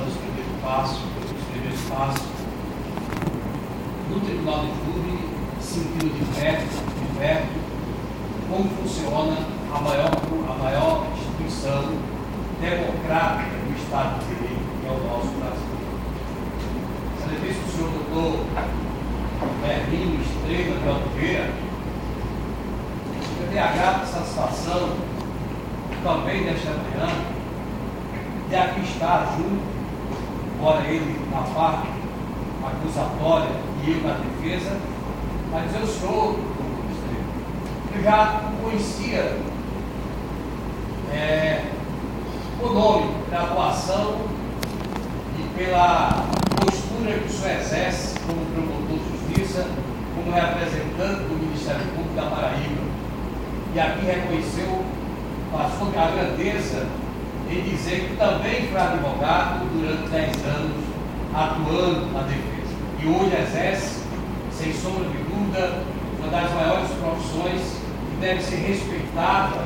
dando os primeiros passos no Tribunal de Júri, sentindo de perto como funciona a maior instituição democrática do Estado de Direito, que é o nosso Brasil. Excelentíssimo senhor doutor Bernino Estrela de Oliveira, eu tenho a grata satisfação também desta manhã de aqui estar junto, embora ele na parte acusatória e eu na defesa, mas eu sou, eu já conhecia o nome, pela atuação e pela postura que o senhor exerce como promotor de justiça, como representante do Ministério Público da Paraíba. E aqui reconheceu a grandeza em dizer que também foi advogado durante 10 anos, atuando na defesa. E hoje exerce, sem sombra de dúvida, uma das maiores profissões que deve ser respeitada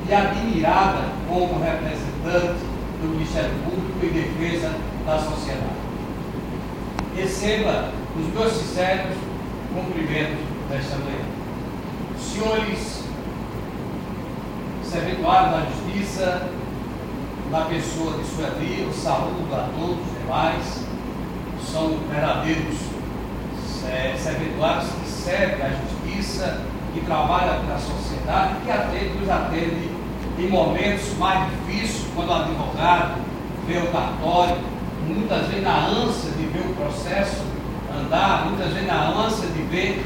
e admirada como representante do Ministério Público em defesa da sociedade. Receba os meus sinceros cumprimentos desta manhã. Senhores servidores da Justiça, na pessoa de sua vida, saúdo a todos os demais, são verdadeiros servidores que servem a Justiça, que trabalham na sociedade, que nos atende em momentos mais difíceis, quando o advogado vê o cartório, muitas vezes na ânsia de ver o processo andar, muitas vezes na ânsia de ver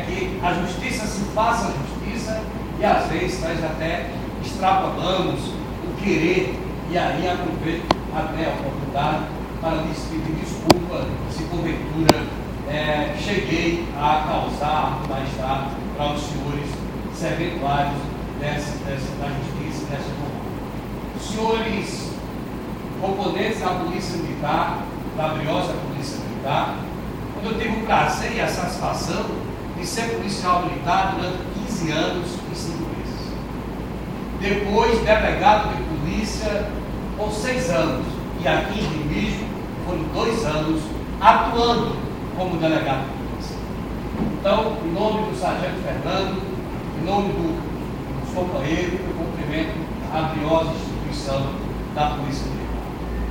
que a Justiça se faça justiça, e às vezes nós até extrapolamos o querer, e aí aproveito até a oportunidade para lhes pedir desculpa se porventura cheguei a causar mal-estar para os senhores servidores da Justiça, dessa comanda. Senhores componentes da Polícia Militar, da briosa Polícia Militar, onde eu tive o prazer e a satisfação de ser policial militar durante 15 anos e 5 meses. Depois, delegado de polícia por 6 anos. E aqui em Remígio foram 2 anos atuando como delegado de polícia. Então, em nome do sargento Fernando, em nome dos companheiros, eu cumprimento a briosa instituição da Polícia Militar.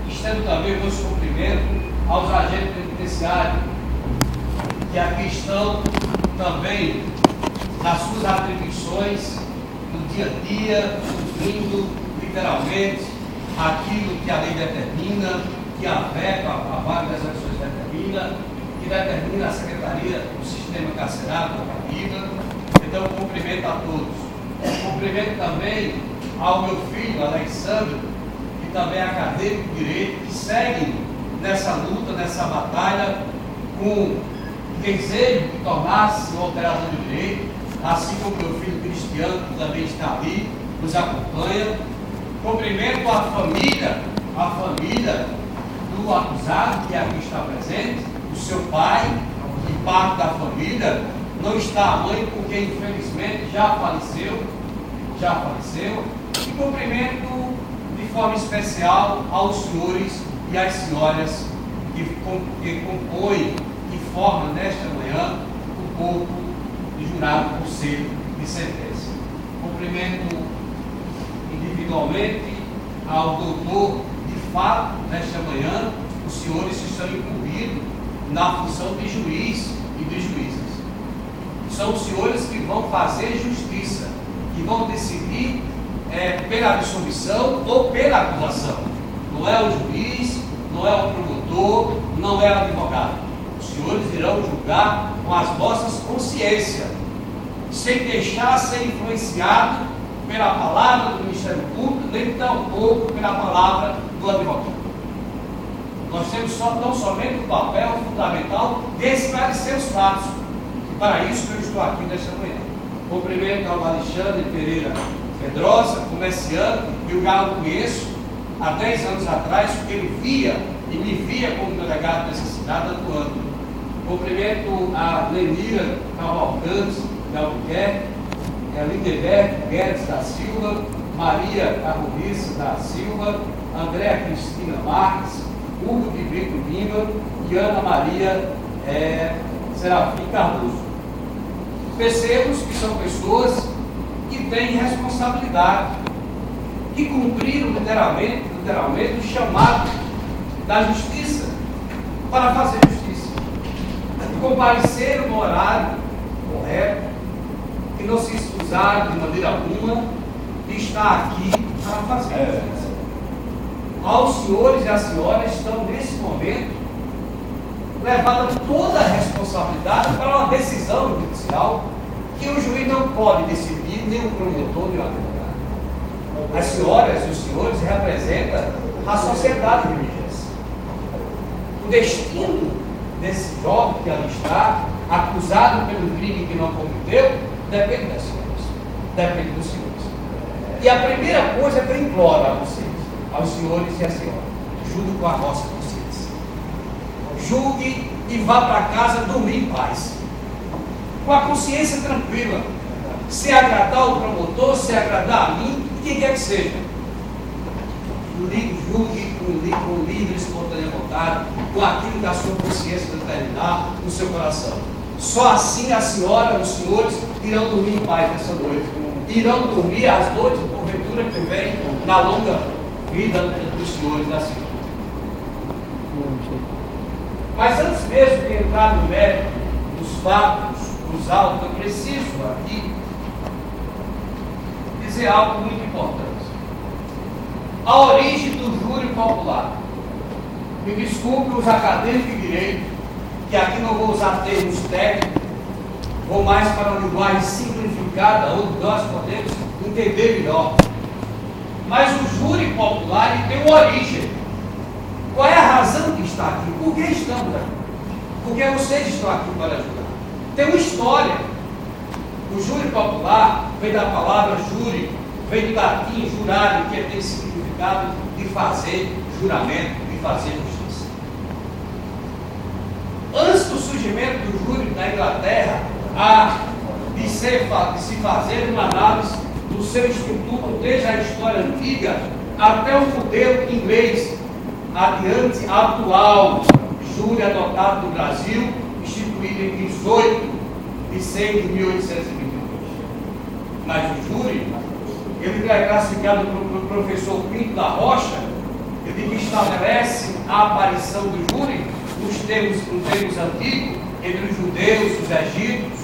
Estendo também meus cumprimentos aos agentes penitenciários, que aqui estão também nas suas atribuições no dia a dia, cumprindo literalmente aquilo que a lei determina, que a VEC, a Vaga das Eleições determina, que determina a Secretaria do Sistema Carcerário da Paraíba. Então, cumprimento a todos. Cumprimento também ao meu filho, Alexandre, que também é acadêmico de Direito, que segue nessa luta, nessa batalha, com desejo de tornar-se um operador de direito, assim como meu filho Cristiano, que também está ali, nos acompanha. Cumprimento a família do acusado, que aqui está presente, o seu pai, e parte da família. Não está a mãe, porque infelizmente já faleceu. E cumprimento de forma especial aos senhores e às senhoras que compõem, que formam nesta manhã o corpo de jurado conselho de sentença. Cumprimento individualmente ao doutor, de fato, nesta manhã, os senhores estão incluídos na função de juiz e de juízes. São os senhores que vão fazer justiça, que vão decidir pela absolvição ou pela acusação. Não é o juiz, não é o promotor, não é o advogado. Os senhores irão julgar com as vossas consciências, sem deixar ser influenciado pela palavra do Ministério Público, nem tampouco pela palavra do advogado. Nós temos não somente o papel fundamental de esclarecer os fatos, e para isso que eu estou aqui nesta manhã. Cumprimento ao Alexandre Pereira Pedrosa, comerciante, que eu já o conheço há 10 anos atrás, porque ele via e me via como delegado dessa cidade atuando. Cumprimento a Lenira Cavalcante de Albuquerque, Lindeberg Guedes da Silva, Maria Carolice da Silva, Andréa Cristina Marques, Hugo de Brito Lima e Ana Maria Serafim Cardoso. Percebemos que são pessoas que têm responsabilidade, que cumpriram literalmente o chamado da justiça para fazer justiça, que compareceram no horário correto, que não se excusaram de maneira alguma de estar aqui para fazer justiça. Aos senhores e às senhoras estão nesse momento levando toda a responsabilidade para uma decisão judicial que o juiz não pode decidir, nem o promotor, nem o advogado. As senhoras e os senhores representam a sociedade religiosa. O destino desse jovem que ali está, acusado pelo crime que não cometeu, depende das senhoras, depende dos senhores. E a primeira coisa que eu imploro a vocês, aos senhores e às senhoras, julgue com a vossa consciência. Julgue e vá para casa dormir em paz, com a consciência tranquila, se agradar o promotor, se agradar a mim, quem quer que seja. Julgue com livre, espontânea vontade, com aquilo que a sua consciência determinar no seu coração. Só assim a senhora e os senhores irão dormir em paz nessa noite. Irão dormir as noites, porventura, que vem na longa vida dos senhores e das senhoras. Mas antes mesmo de entrar no mérito dos fatos, dos autos, eu preciso aqui dizer algo muito importante. A origem do júri popular. Me desculpe os acadêmicos de direito, que aqui não vou usar termos técnicos, vou mais para uma linguagem simplificada, onde nós podemos entender melhor. Mas o júri popular ele tem uma origem. Qual é a razão de estar aqui? Por que estamos aqui? Porque vocês estão aqui para ajudar. Tem uma história. O júri popular vem da palavra júri, vem do latim jurare, que tem significado de fazer juramento, de fazer justiça. Antes do surgimento do júri na Inglaterra, de se fazer uma análise do seu instituto desde a história antiga até o modelo inglês, adiante atual, júri adotado no Brasil, instituído em 18 de 100 de 1822. Mas o júri, ele é classificado pelo professor Pinto da Rocha, ele que estabelece a aparição do júri nos termos antigos, entre os judeus e os egípcios,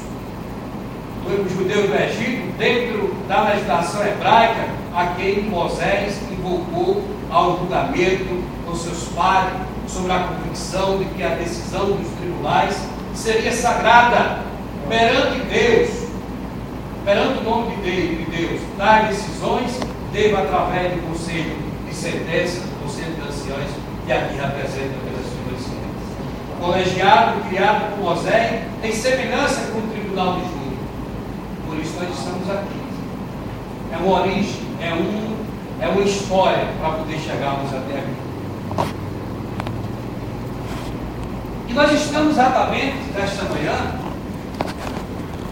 os judeus do Egito, dentro da legislação hebraica, a quem Moisés invocou ao julgamento dos seus pares, sobre a convicção de que a decisão dos tribunais seria sagrada perante Deus, perante o nome de Deus. Tais decisões devem através do conselho de sentença, do conselho de anciões, que aqui representa pelas senhoras e senhores. Colegiado, criado por Moisés, em semelhança com o tribunal de júri. Por isso nós estamos aqui. É uma origem, é uma história para poder chegarmos até aqui. E nós estamos exatamente, nesta manhã,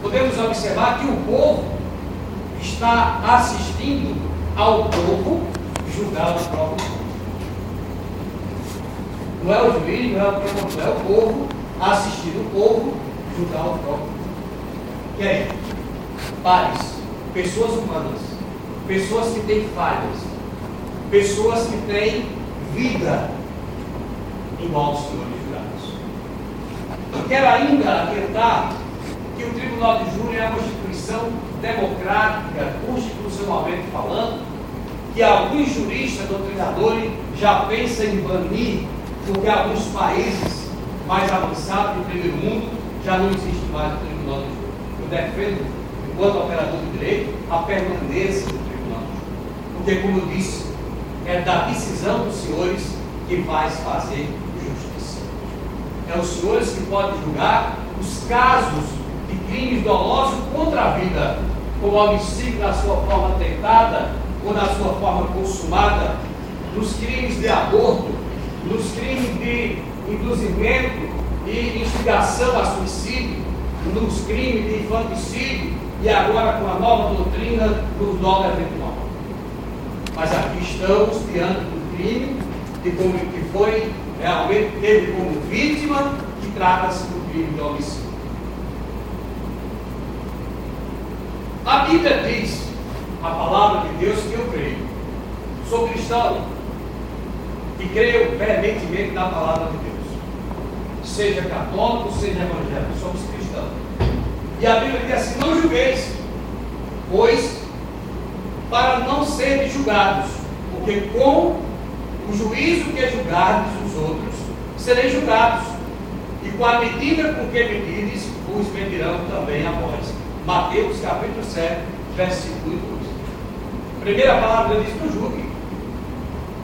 podemos observar que o povo está assistindo ao povo julgar o próprio povo. Não é o juiz, não é o promotor, é o povo assistindo o povo julgar o próprio povo. E aí? Pares, pessoas humanas, pessoas que têm falhas, pessoas que têm vida igual aos senhores jurados. Eu quero ainda acreditar que o Tribunal de Júri é uma instituição democrática, constitucionalmente falando, que alguns juristas, doutrinadores, já pensam em banir, porque alguns países mais avançados do primeiro mundo já não existe mais o Tribunal de Júri. Eu defendo, enquanto operador de direito, a permanência do Tribunal de Júri. Porque, como eu disse, é da decisão dos senhores que vai fazer justiça. É os senhores que podem julgar os casos de crimes dolosos contra a vida, como homicídio na sua forma tentada ou na sua forma consumada, nos crimes de aborto, nos crimes de induzimento e instigação a suicídio, nos crimes de infanticídio e agora com a nova doutrina do dolo eventual. Mas aqui estamos diante do crime que foi realmente teve como vítima, que trata-se do crime de homicídio. A Bíblia diz, a palavra de Deus, que eu creio. Sou cristão e creio veementemente na palavra de Deus. Seja católico, seja evangélico, somos cristãos. E a Bíblia diz assim: não julgueis, pois para não serem julgados, porque com o juízo que julgardes os outros, sereis julgados, e com a medida com que medides, vos medirão também a vós. Mateus capítulo 7, versículo 2. Primeira palavra diz: não julgue,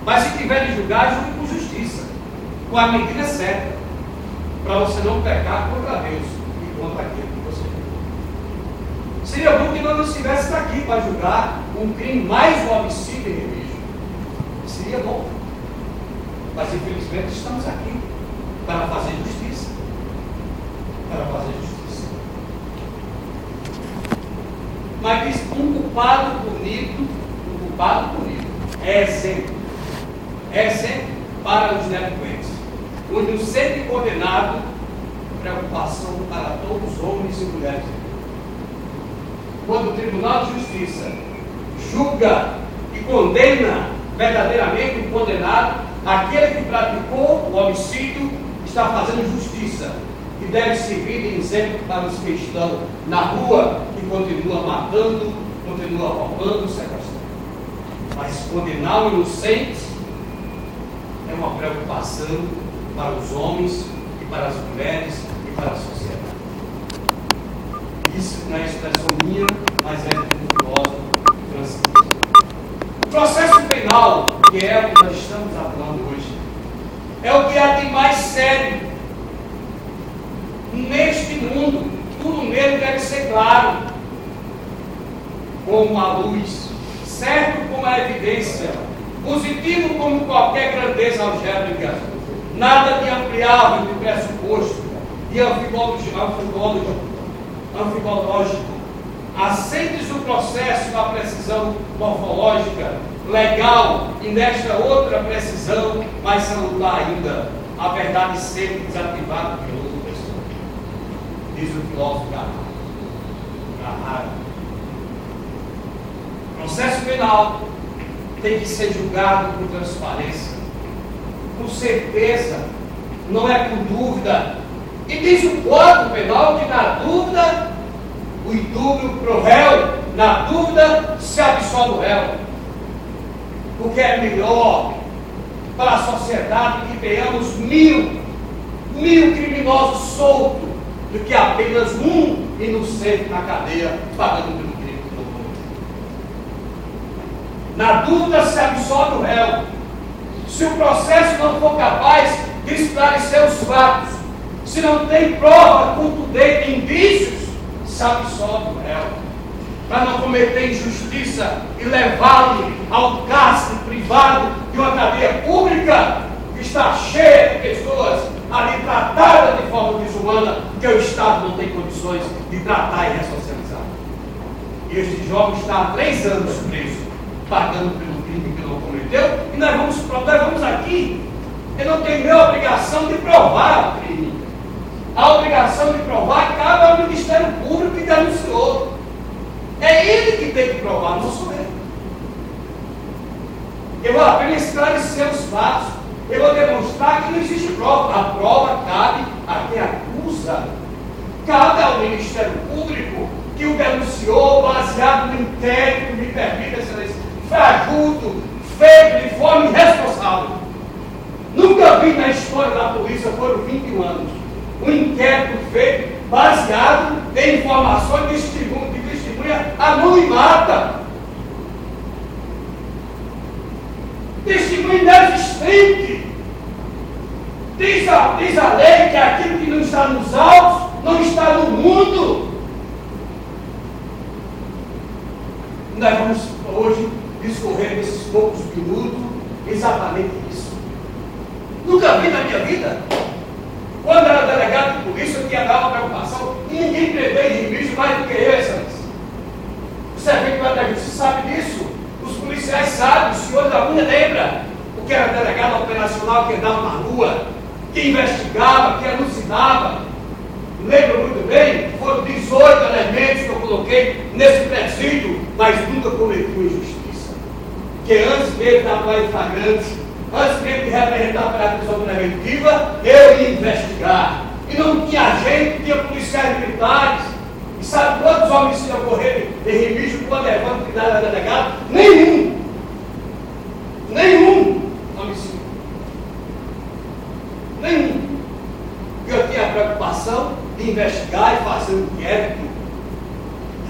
mas se tiver de julgar, julgue com justiça, com a medida certa, para você não pecar contra Deus e contra aquele que você julga. Seria bom que nós não estivéssemos aqui para julgar um crime mais um homicídio em religião. Seria bom. Mas infelizmente estamos aqui para fazer justiça. Para fazer justiça. Mas diz: um culpado punido é exemplo. É exemplo para os delinquentes. O inocente condenado, preocupação para todos os homens e mulheres. Quando o Tribunal de Justiça julga e condena verdadeiramente o condenado, aquele que praticou o homicídio está fazendo justiça e deve servir de exemplo para os que estão na rua e continuam matando, continuam roubando, sequestrando. Mas condenar o inocente é uma preocupação para os homens e para as mulheres e para a sociedade. Isso não é expressão minha, mas é do filósofo francês. O processo penal, que é o que nós estamos falando hoje, é o que há de mais sério neste mundo. Tudo nele deve ser claro, como a luz, certo como a evidência, positivo como qualquer grandeza algébrica, nada de ampliável, de pressuposto, de anfibológico. Aceites o processo na precisão morfológica, legal, e nesta outra precisão mais salutar ainda, a verdade sempre desativada de outra pessoa. Diz o filósofo Carrara. O processo penal tem que ser julgado com transparência, com certeza, não é com dúvida. E diz o Código Penal que na dúvida, o indúbio para o réu, na dúvida se absolve o réu. Porque é melhor para a sociedade que tenhamos mil criminosos soltos do que apenas um inocente na cadeia pagando pelo crime que não cometeu. Na dúvida se absolve o réu. Se o processo não for capaz de esclarecer os fatos, se não tem prova contundente, indícios, se absolve o réu, para não cometer injustiça e levá-lo ao cárcere privado de uma cadeia pública que está cheia de pessoas ali tratadas de forma desumana, que o Estado não tem condições de tratar e ressocializar. E este jovem está há 3 anos preso, pagando pelo crime que não cometeu, e nós vamos aqui, eu não tenho nem a obrigação de provar o crime. A obrigação de provar cabe ao Ministério Público que denunciou. É ele que tem que provar, não sou eu. Eu vou apenas esclarecer os fatos. Eu vou demonstrar que não existe prova. A prova cabe a quem acusa. Cabe ao Ministério Público que o denunciou baseado no inquérito, me permita, excelência, fajuto, feito de forma irresponsável. Nunca vi na história da polícia, foram 21 anos, um inquérito feito baseado em informações de testemunha anonimata. Testemunha inexistente. Diz a lei que aquilo que não está nos autos não está no mundo. Nós vamos hoje discorrer nesses poucos minutos exatamente isso. Nunca vi na minha vida. Quando era delegado de polícia, eu tinha dado uma preocupação e ninguém prendeu em bicho mais do que eu, excelência. O servidor da justiça sabe disso. Os policiais sabem, o senhor da Cunha lembra o que era delegado operacional que andava na rua que investigava, que elucidava. Lembro muito bem, foram 18 elementos que eu coloquei nesse presídio, mas nunca cometeu injustiça. Que antes mesmo da atuar em flagrante, antes mesmo de representar para a prisão preventiva, eu ia investigar. E não tinha gente, tinha policiais militares. E sabe quantos homicídios ocorreram em Remígio quando levando que era delegado? Nenhum homicídio. Nenhum. Eu tinha a preocupação de investigar e fazer um inquérito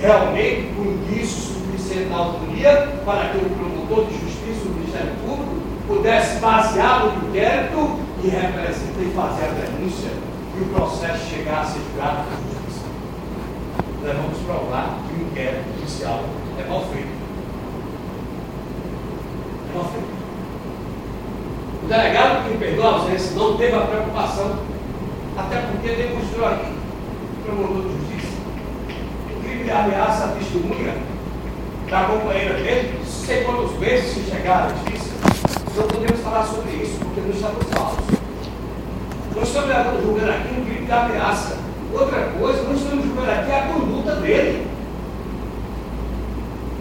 realmente com indícios suficientes na autoria para que o promotor de justiça, o Ministério Público, pudesse basear no inquérito e representar e fazer a denúncia e o processo chegar a ser julgado por justiça. Nós vamos provar que o inquérito policial é mal feito. É mal feito. O delegado que me perdoa a ausência não teve a preocupação, até porque demonstrou aqui, o promotor de justiça, o crime de ameaça à testemunha da companheira dele, sei quantos meses se chegar à justiça. Não podemos falar sobre isso, porque não estamos falsos. Nós estamos julgando aqui um crime de ameaça. Outra coisa, nós estamos julgando aqui a conduta dele.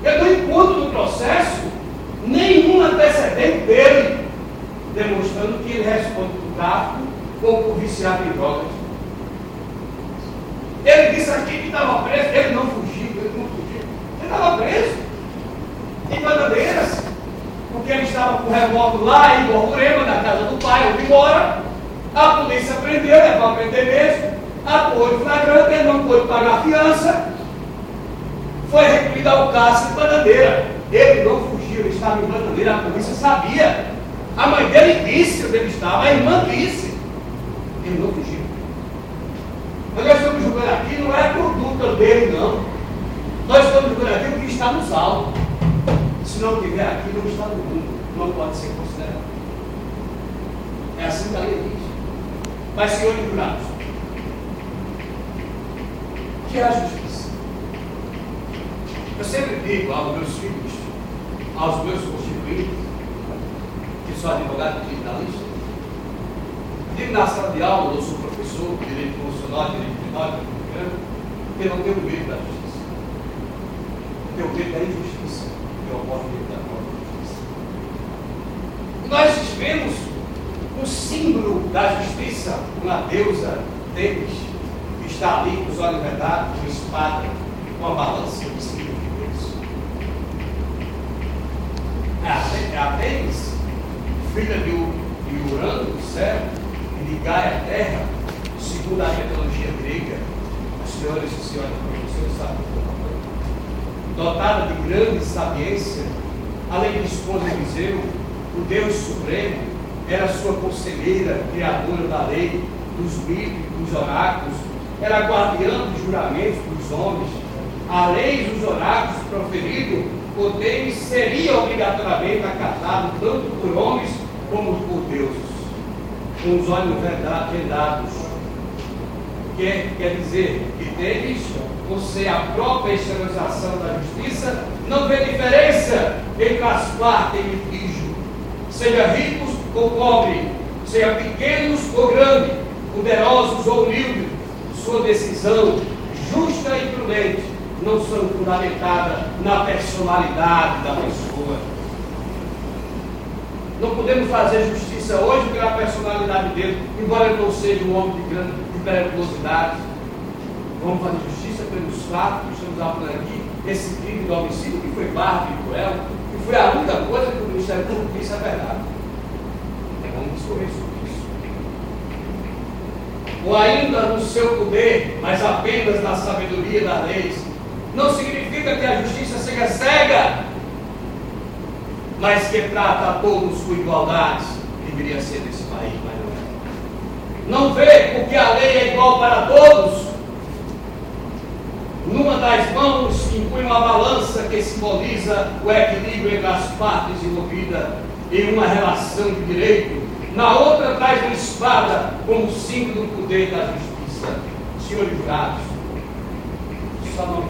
Eu não encontro no processo nenhum antecedente dele, demonstrando que ele responde por tráfico ou por viciado em drogas. Ele disse aqui que estava preso, ele não fugiu. Ele estava preso em Bananeiras, porque ele estava com o revólver lá em Borborema, na casa do pai, onde mora. A polícia prendeu, levou a prender mesmo, atuou em flagrante, ele não pôde pagar a fiança, foi recolhido ao cárcere em Bananeira. Ele não fugiu, ele estava em Bananeira, a polícia sabia. A mãe dele disse onde ele estava, a irmã disse. Ele não fugiu. Mas nós estamos julgando aqui, não é a conduta dele, não. Nós estamos julgando aqui o que está nos autos. Se não tiver aqui, não está no mundo. Não pode ser considerado. É assim que a lei diz. Mas, senhores jurados, o que é a justiça? Eu sempre digo aos meus filhos, aos meus constituintes, que sou advogado criminalista, digo na sala de aula, eu sou professor de direito constitucional, direito penal, porque eu não tenho medo da justiça. Eu tenho medo da injustiça, que ocorre dentro da própria justiça. E nós vemos o símbolo da justiça, uma deusa deles, que está ali com os olhos vedados, com espada, com a balança de símbolo de Deus. É a Deus, filha de Urano, do céu, e de Gaia, terra, segundo a mitologia grega, as senhoras e senhores professores sabem o que eu estou falando, dotada de grande sapiência, além de esposa de Viseu, o Deus Supremo, era sua conselheira, criadora da lei, dos mitos, dos oráculos, era guardiã dos juramentos dos homens. A lei e os oráculos proferidos por Deus seria obrigatoriamente acatado tanto por homens como por deuses, com os olhos vendados. Quer dizer que deles, por ser a própria exteriorização da justiça, não vê diferença entre as partes em litígio, seja ricos ou pobres, seja pequenos ou grandes, poderosos ou humildes. Sua decisão justa e prudente não são fundamentadas na personalidade da pessoa. Não podemos fazer justiça hoje pela personalidade dele, embora ele não seja um homem de periculosidade. Vamos fazer justiça pelos fatos que estamos falando aqui, esse crime de homicídio que foi bárbaro e cruel, que foi a única coisa que o Ministério Público disse a verdade. Vamos discorrer sobre isso. Ou ainda no seu poder, mas apenas na sabedoria das leis, não significa que a justiça seja cega, mas que trata a todos com igualdade. Deveria ser nesse país, mas não é. Não vê porque a lei é igual para todos. Numa das mãos impõe uma balança que simboliza o equilíbrio entre as partes envolvidas em uma relação de direito. Na outra traz uma espada como símbolo do poder da justiça. Senhores jurados, só não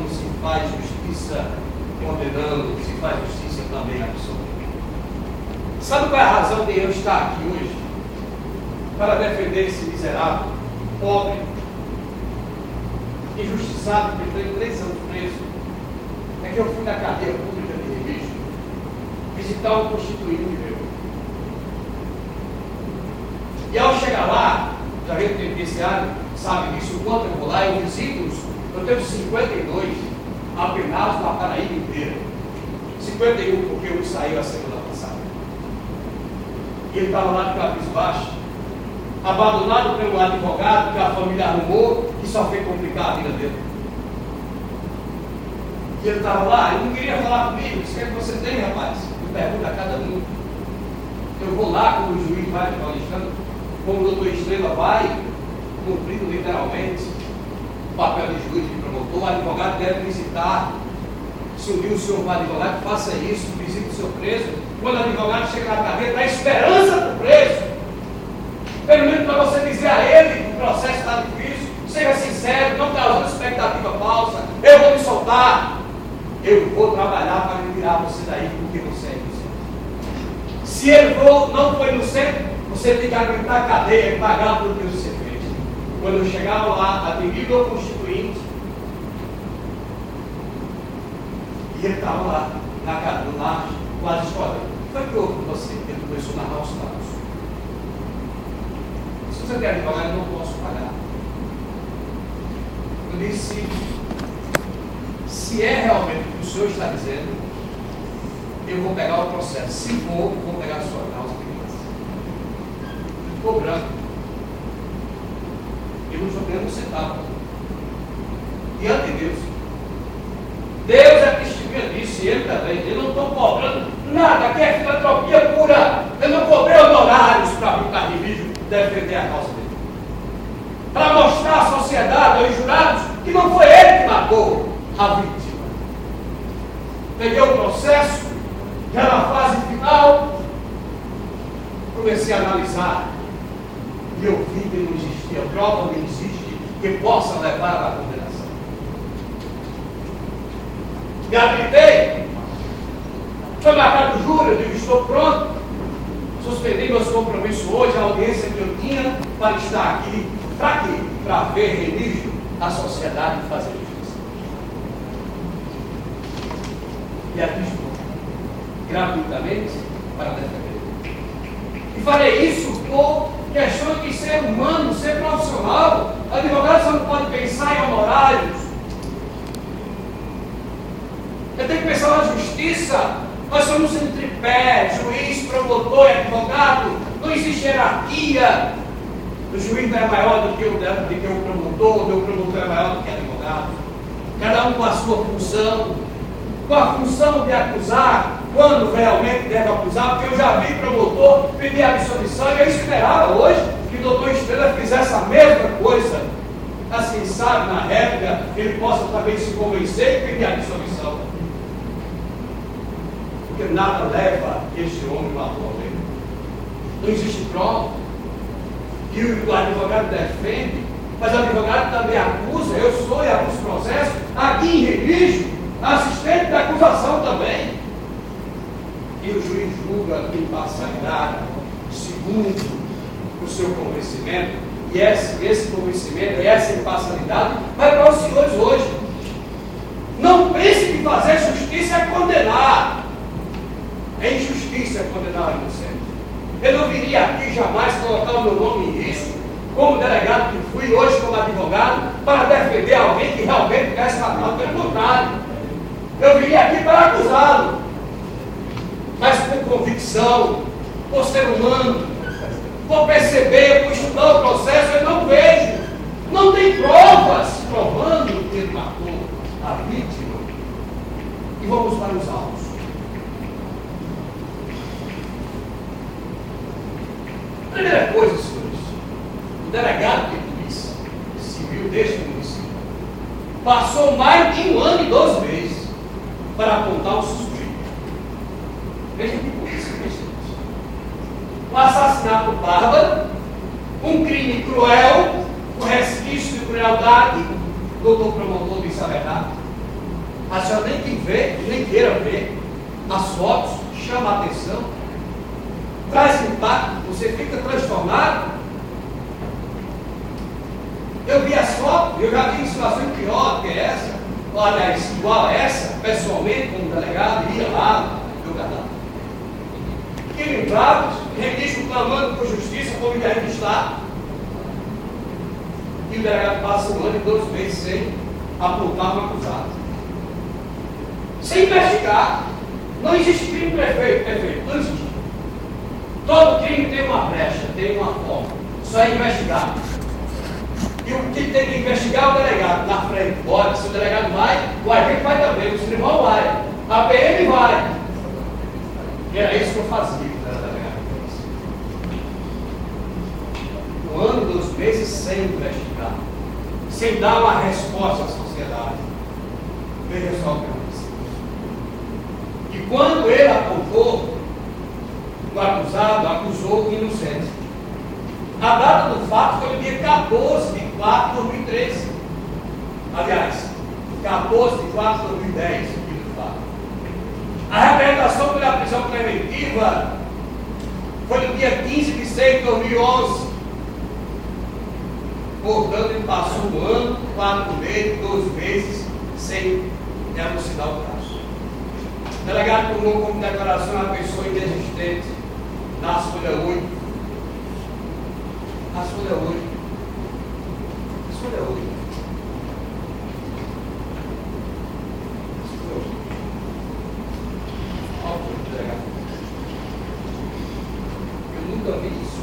se faz justiça condenando, se faz justiça também absoluta. Sabe qual é a razão de eu estar aqui hoje? para defender esse miserável, pobre, injustiçado, que tem 3 anos preso. É que eu fui na cadeia pública de Remígio visitar um constituinte meu. E ao chegar lá, já veio penitenciário, sabe disso, quanto eu vou lá, eu visito-os, eu tenho 52 apenados na Paraíba inteira. 51 porque um saiu a semana passada. E ele estava lá de cabisbaixo, abandonado pelo advogado que a família arrumou, que só fez complicar a vida dele. E ele estava lá, ele não queria falar comigo. Disse: o que é que você tem, rapaz? Eu pergunto a cada um. Eu vou lá como o juiz vai paulistano, como o doutor Estrela vai, cumprindo literalmente o papel de juiz, de promotor. O advogado deve visitar. Se um dia o senhor vai advogado, faça isso, visite o seu preso. Quando o advogado chega na cadeia, dá esperança para o preso. Pelo menos para você dizer a ele que o processo está difícil, seja sincero, não causando expectativa falsa. Eu vou me soltar. Eu vou trabalhar para tirar você daí, porque você é inocente. Se ele não foi inocente, você tem que aguentar a cadeia e pagar por que você fez. Quando eu chegava lá, atendi o constituinte, e ele estava lá, na cadeia, lá, quase escolhendo. O que foi que houve com você? Ele começou a narrar os fatos. Se você tem advogado, eu não posso pagar. Eu disse: se é realmente o que o senhor está dizendo, eu vou pegar o processo. Se for, vou pegar a sua causa de graça. Ficou branco. Eu não estou ganhando um centavo. Diante de Deus. Deus é testemunha disso, e ele também. Eu não estou cobrando nada, aqui é filantropia pura. Eu não cobrei honorários para vir para Remígio defender a causa dele. Para mostrar à sociedade, aos jurados, que não foi ele que matou a vítima. Peguei o processo, já na fase final, comecei a analisar e eu vi que não existia prova, não existe, que possa levar à condenação. Me habilitei, foi marcado o júri, eu digo: estou pronto. Suspendi meus compromissos hoje, a audiência que eu tinha para estar aqui. Para quê? Para ver Remígio, a sociedade fazer justiça. E aqui estou, gratuitamente, para defender. E farei isso por questão de ser humano, ser profissional. Advogado, você não pode pensar em honorários. Eu tenho que pensar na justiça. Nós somos um tripé: juiz, promotor e advogado. Não existe hierarquia. O juiz não é maior do que o promotor, o promotor é maior do que o advogado. Cada um com a sua função, com a função de acusar, quando realmente deve acusar, porque eu já vi promotor pedir absolvição e eu esperava hoje que o doutor Estrela fizesse a mesma coisa. Assim, sabe, na réplica, ele possa também se convencer e pedir absolvição. Porque nada leva este homem matou alguém. Não existe prova. E o advogado defende, mas o advogado também acusa. Eu sou e acuso processo aqui em Remígio, assistente da acusação também. E o juiz julga com imparcialidade, segundo o seu convencimento, e esse convencimento e essa imparcialidade vai para os senhores hoje. Não pense que fazer justiça é condenar. É injustiça é condenar o inocente. Eu não viria aqui jamais colocar o meu nome em risco, como delegado que fui, hoje como advogado, para defender alguém que realmente quer escapar. Pelo contrário, eu viria aqui para acusá-lo, mas por convicção, por ser humano, por perceber, por estudar o processo. Eu não vejo, não tem provas provando que ele matou a vítima. E vamos para os autos. Primeira coisa, senhores, o delegado de polícia civil deste município passou mais de 1 ano e 12 meses para apontar o suspeito. Veja que polícia fez isso. Um assassinato bárbaro, um crime cruel, com resquício de crueldade. O doutor promotor disse a verdade. A senhora nem que vê, nem queira ver as fotos, chama a atenção, traz impacto, você fica transformado. eu já vi situação pior do que essa, ou aliás, igual a essa, pessoalmente, como delegado, ia lá, meu cadastro. Fiquei bravos, registro clamando por justiça, como ia registrar. E o delegado passa 1 ano e 2 meses sem apontar um acusado. Sem investigar. Não existe crime perfeito, não existe. Todo crime tem uma brecha, tem uma forma. Só é investigar. E o que tem que investigar é o delegado na frente. Olha, se o delegado vai, o agente vai também, o escrivão vai, a PM vai. E era isso que eu fazia, delegado. 1 ano, 2 meses sem investigar, sem dar uma resposta à sociedade. Veja só o que aconteceu. E quando ele apontou, o acusado acusou o inocente. A data do fato foi no dia 14 de 4 de 2013. Aliás, 14 de 4 de 2010, o dia do fato. A representação pela prisão preventiva foi no dia 15 de 6 de 2011. Portanto, ele passou 1 ano, 4 meses, 12 meses, sem elucidar o caso. O delegado tomou como declaração a pessoa inexistente, nas folhas 8. As folhas 8. As folhas 8. Olha o delegado. Eu nunca vi isso.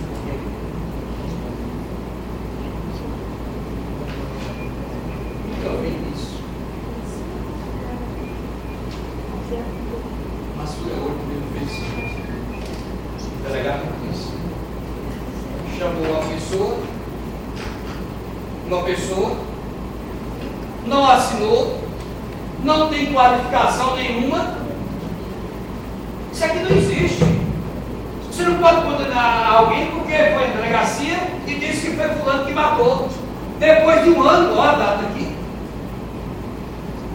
Nunca vi isso. Mas foi a 8 mil vezes. O delegado não disse. Chamou uma pessoa, não assinou, não tem qualificação nenhuma. Isso aqui não existe. Você não pode condenar alguém porque foi na delegacia e disse que foi fulano que matou. Depois de 1 ano, olha a data aqui.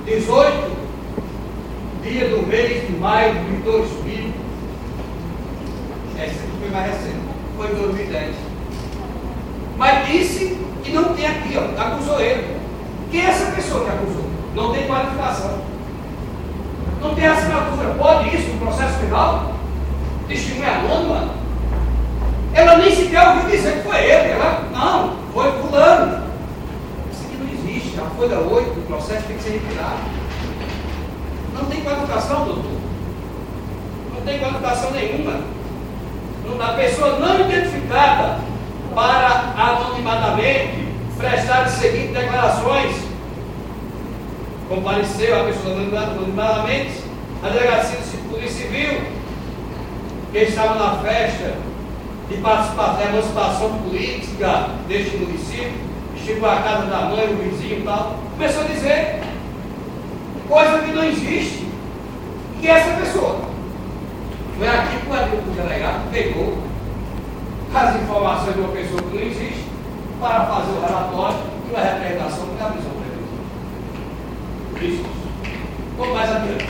18 dia do mês de maio de 2000. Essa aqui foi mais recente. Foi em 2010. Mas disse que não tem aqui, ó, acusou ele. Quem é essa pessoa que acusou? Não tem qualificação. Não tem assinatura. Pode isso no processo penal? Testemunha anônima? Ela nem sequer ouviu dizer que foi ele. Ela, não, foi fulano. Isso aqui não existe. A folha 8 do processo tem que ser retirada. Não tem qualificação, doutor. Não tem qualificação nenhuma. A pessoa não identificada para anonimadamente prestar as seguintes declarações. Compareceu a pessoa anonimadamente na delegacia de Polícia Civil, que estava na festa de participação da emancipação política deste município, chegou à casa da mãe, o vizinho e tal, começou a dizer coisa que não existe. Que é essa pessoa? Foi aqui que o delegado pegou as informações de uma pessoa que não existe para fazer o relatório e a representação da prisão preventiva. Isso. Vamos mais adiante.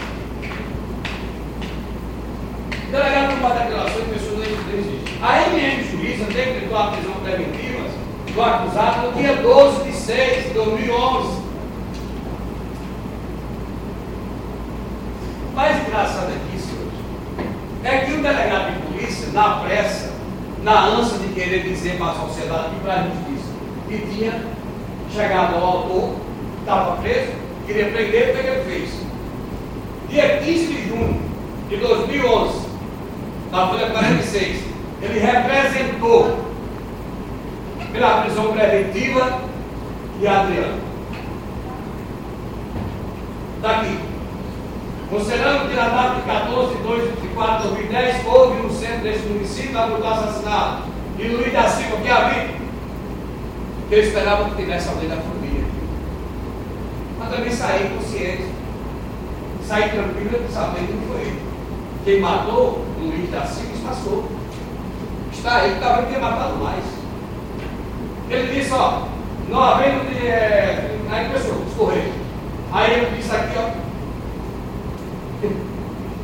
O delegado tomou a declaração de pessoa não existe. A MM Juíza decretou a prisão preventiva do acusado no dia 12 de 6 de 2011. O mais engraçado aqui, senhores, é que o delegado de polícia, na pressa, na ânsia de querer dizer para a sociedade e para a justiça que tinha chegado ao autor, que estava preso, queria prender, o que ele fez? Dia 15 de junho de 2011, na folha 46, ele representou pela prisão preventiva de Adriano. Está aqui. Considerando que na data de 14 de 4 de 2010 houve no centro deste município a brutal assassinato de Luiz da Silva, que havia, que eu esperava que tivesse alguém da família. Mas também saí consciente, saí tranquilo, sabendo que foi ele. Quem matou o Luiz da Silva passou. Está aí, talvez tenha matado mais. Ele disse, ó, não havendo de. Aí começou, escorrer. Aí ele disse aqui, ó.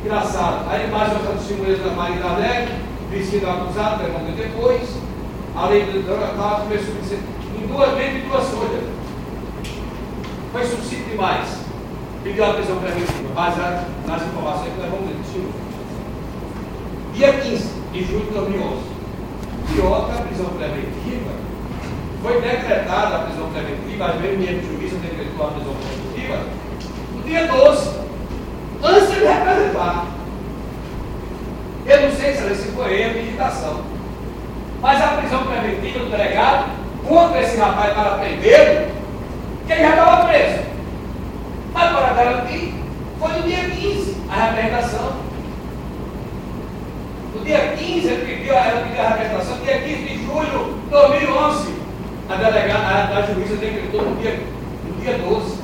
Engraçado. Aí embaixo nós testemunhas da Maria da Negra, vestido acusado, momento depois. A lei do Dona começou a dizer, em duas folhas. foi sucinto demais. Pediu a prisão preventiva, baseado nas informações que levamos no dia 15 de julho de 2011. E outra prisão preventiva, foi decretada a prisão preventiva, às vezes mesmo o juiz decretou a prisão preventiva, no dia 12, antes de ele representar. Eu não sei se foi erro de digitação, mas a prisão preventiva do delegado contra esse rapaz para prendê-lo, que ele já estava preso. Mas para garantir, foi no dia 15 a representação. No dia 15 ela pediu a representação, no dia 15 de julho de 2011, a juíza decretou no dia 12.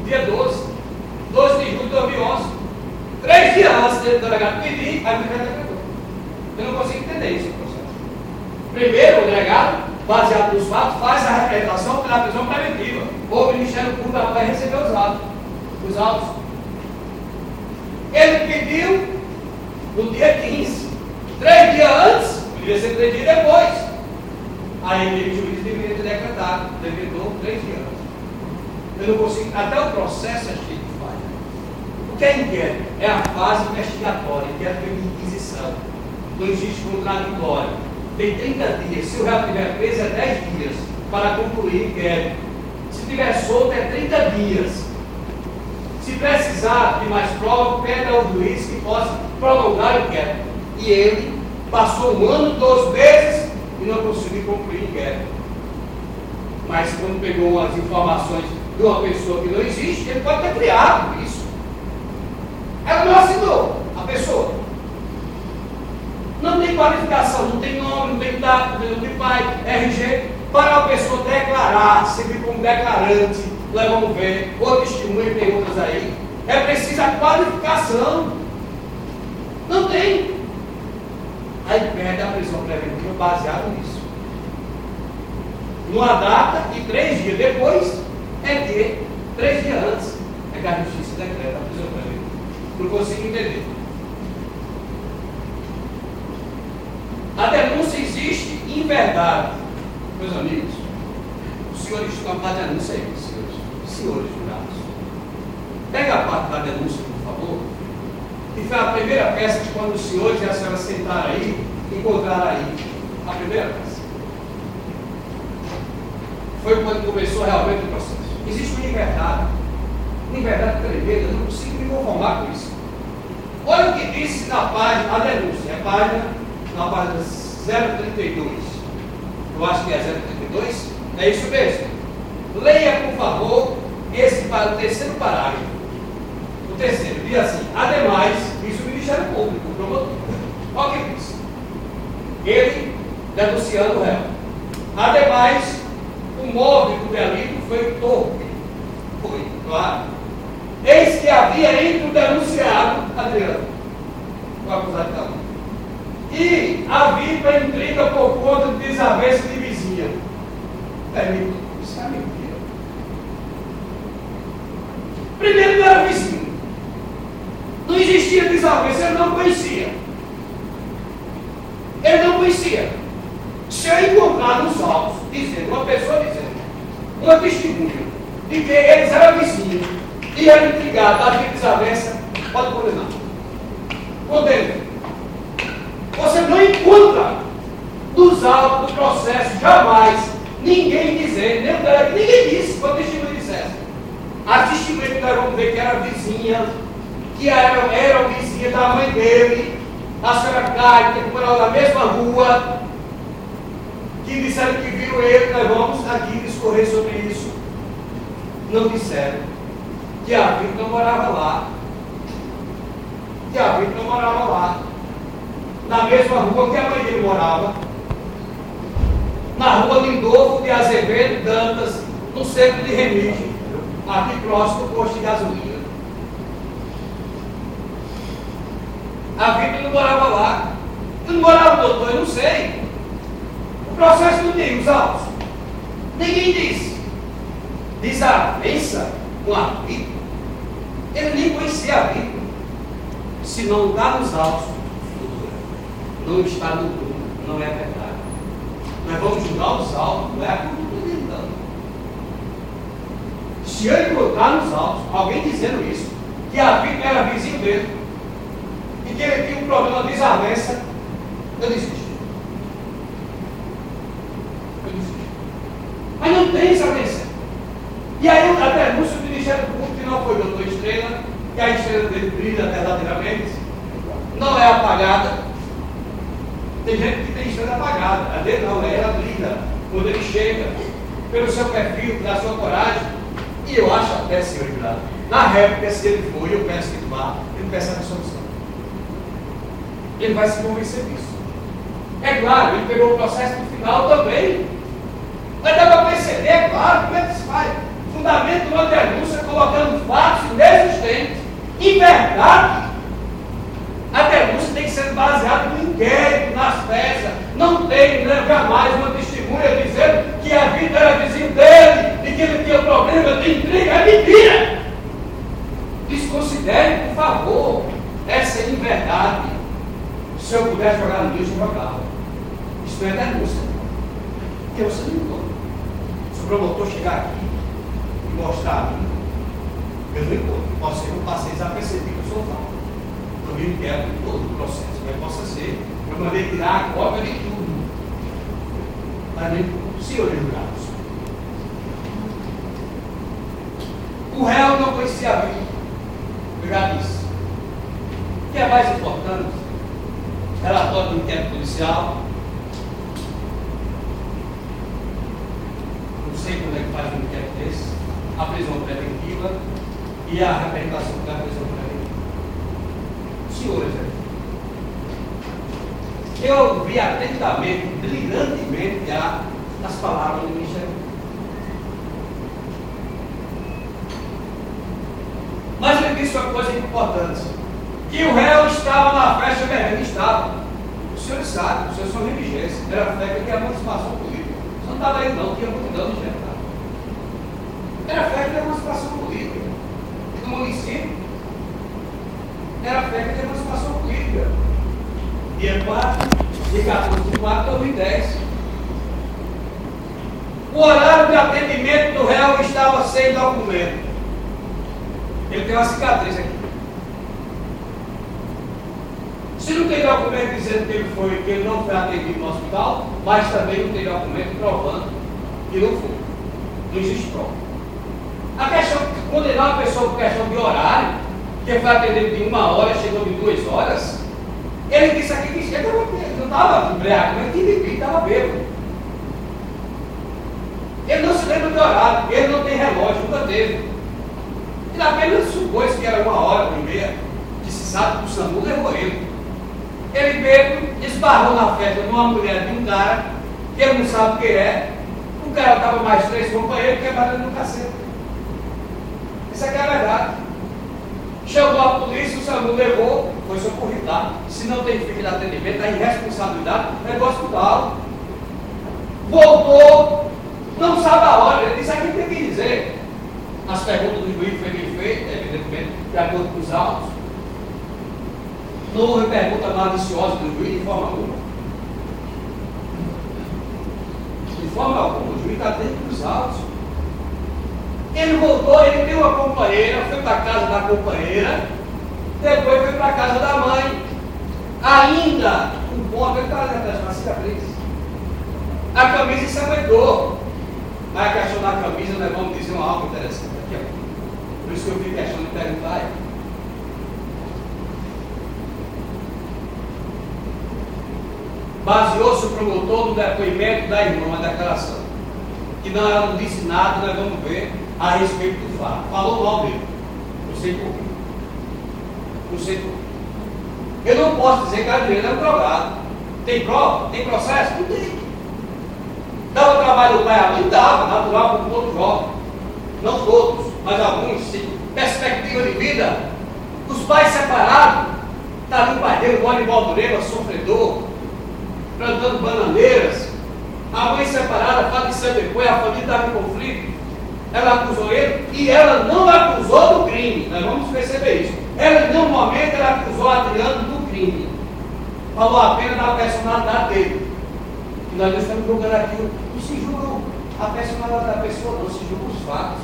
Dia 12. 12 de julho de 2011. 3 dias antes do delegado pedir, a juíza decretou. Eu não consigo entender isso no processo. Primeiro, o delegado, baseado nos fatos, faz a representação pela prisão preventiva. O Ministério Público vai receber os autos. Ele pediu no dia 15. 3 dias antes, poderia ser 3 dias depois. Aí o juiz deveria ter decretado, decretou 3 dias antes. Eu não consigo, até o processo é cheio de falha. O que é inquérito? É a fase investigatória, inquérito de inquisição. Não existe contraditório. Tem 30 dias. Se o réu tiver preso, é 10 dias para concluir o inquérito. Se tiver solto, é 30 dias. Se precisar de mais prova, pede ao juiz que possa prolongar o inquérito. E ele passou 1 ano, 2 meses e não conseguiu concluir o inquérito. Mas quando pegou as informações de uma pessoa que não existe, ele pode ter criado isso. Ela não assinou, a pessoa. Não tem qualificação, não tem nome, não tem data, não tem pai, RG, para a pessoa declarar, servir como declarante, nós vamos ver, ou testemunho, tem outras aí, é preciso a qualificação. Não tem. Aí pede a prisão preventiva baseado nisso. Numa data e 3 dias depois, é que 3 dias antes, é que a justiça decreta a prisão preventiva. Não consigo entender. A denúncia existe em verdade. Meus amigos, os senhores estão com a denúncia aí, senhores jurados. Pega a parte da denúncia, por favor. Que foi a primeira peça que quando os senhores e a senhora sentaram aí, encontraram aí. A primeira peça. Foi quando começou realmente o processo. Existe uma liberdade tremenda, eu não consigo me conformar com isso. Olha o que disse na página, a denúncia, é na página 032. Eu acho que é 032. É isso mesmo. Leia, por favor, o terceiro parágrafo. O terceiro, diz assim: ademais, diz o Ministério Público, o promotor. Olha o que diz. Ele denunciando o réu. Ademais, o móvel do delito foi torpe. Foi, claro. Eis que havia entre o denunciado, Adriano, o acusado de calúnia, e havia intriga por conta de desavença de vizinha. Isso é mentira. Primeiro, não era vizinho. Não existia desavença, ele não conhecia. Ele não conhecia. Se eu encontrar nos autos, uma pessoa dizendo, uma testemunha, de que eles eram vizinhos e eram intrigados, havia desavença, pode condenar. Condena. Você não encontra nos autos do processo, jamais, ninguém dizendo, nem o delegado, ninguém disse, quando o testemunho dissesse. A testemunha que nós vamos ver que era vizinha, que era vizinha da mãe dele, a senhora Cátia, que morava na mesma rua, que disseram que viram ele, nós vamos aqui discorrer sobre isso. Não disseram que a Vitor não morava lá. Que a Vitor não morava lá. Na mesma rua que a mãe dele morava. Na rua Lindolfo de Azevedo Dantas, no centro de Remígio, aqui próximo do posto de gasolina. A Vitor não morava lá. Não morava, doutor, eu não sei. O processo não tem os autos. Ninguém disse. Desavença com a Vitor. Ele nem conhecia a Vitor. Se não está nos autos, não está no grupo, não é verdade. Nós vamos julgar os autos, não é a cultura dele, não. Se ele botar nos autos, alguém dizendo isso, que a vítima era vizinho dele, e que ele tinha um problema de desavença, eu desisto. Mas não tem desavença. E aí a denúncia do Ministério Público, que não foi doutor Estrela, que a estrela dele brilha verdadeiramente, não é apagada. Tem gente que tem estrela apagada, a dele não, ela brilha quando ele chega, pelo seu perfil, pela sua coragem. E eu acho até, senhor Eduardo, na época, se ele for, eu peço que ele vá, ele peça a solução. Ele vai se convencer disso. É claro, ele pegou o processo no final também. Mas dá para perceber, é claro, como é que se faz? Fundamento de uma denúncia colocando fatos inexistentes. Em verdade, a denúncia tem que ser baseada no inquérito, nas peças. Não tem jamais uma testemunha dizendo que a vida era vizinho dele e que ele tinha problema de intriga. É mentira! Desconsidere, por favor, essa inverdade. Se eu pudesse jogar no lixo, eu jogava. Isso não é denúncia. Porque você não encontra. Se o promotor chegar aqui e mostrar a mim, eu não encontro. Pode ser que eu passei desapercebido, eu sou falso. Eu me quero em todo o processo, mas possa ser. Eu mandei tirar a cópia de tudo. Mas nem senhores julgados. O réu não conhecia a vida. Eu já disse. O que é mais importante? Relatório do inquérito policial. Não sei quando é que faz um inquérito desse. A prisão preventiva e a representação da prisão preventiva. Senhores, eu ouvi atentamente, brilhantemente as palavras do Ministério. Mas ele disse uma coisa importante. Que o réu estava na festa bebendo, estava. Os senhores sabem, os senhores são religiosos. Era a festa que tinha emancipação política. Você não estava aí não, tinha multidão de gente. Era a festa de emancipação política. Do município. Era a festa de emancipação política. Dia 4, dia 14 de 4 de 2010. O horário de atendimento do réu estava sem documento. Ele tem uma cicatriz aqui. Se não tem documento dizendo que ele não foi atendido no hospital, mas também não tem documento provando que não foi. Não existe prova. A questão de condenar uma pessoa por questão de horário, que foi atendido de 1 hora, chegou de 2 horas, ele disse aqui que ele não estava embriagado, mas que bebia, estava bêbado. Ele não se lembra do horário, ele não tem relógio, nunca teve. Ele apenas supôs que era 1 hora, 1h30, que se sabe que o SAMU levou ele. Ele bêbado, esbarrou na festa de uma mulher de um cara, que ele não sabe quem é. O cara estava mais 3 companheiros quebraram no cacete. Isso aqui é a verdade. Chegou a polícia, o SAMU levou, foi socorrido lá. Se não tem feito de atendimento, a irresponsabilidade é do hospital. Voltou, não sabe a hora. Ele disse aqui tem que dizer. As perguntas do juiz foi bem feitas, evidentemente, de acordo com os autos. Não houve pergunta maliciosa do juiz de forma alguma. De forma alguma, o juiz está dentro dos autos. Ele voltou, ele tem uma companheira, foi para a casa da companheira, depois foi para a casa da mãe. Ainda, um ponto, ele está na cicatriz. A camisa se aguentou. Mas a questão da camisa, nós vamos dizer algo interessante aqui. Ó. Por isso que eu fiz questão de perguntar. Baseou-se o promotor no depoimento da irmã, uma declaração. Que não, ela não disse nada, nós vamos ver a respeito do fato. Falou mal dele. Não sei por quê. Não sei por quê. Eu não posso dizer que a Adriana é um drogado. Tem prova? Tem processo? Não tem. Dava trabalho do pai à mãe? Dava, natural, como todo jovem. Não todos, mas alguns, sim. Perspectiva de vida. Os pais separados. Está ali o pai dele, mora em Baldureira, sofredor, plantando bananeiras. A mãe separada, faleceu depois, a família estava em conflito. Ela acusou ele e ela não acusou do crime. Nós vamos perceber isso. Ela, em nenhum momento, ela acusou Adriano do crime. Falou apenas da personalidade dele. E nós não estamos julgando aqui. Não se julga a personalidade da pessoa, não se julga os fatos.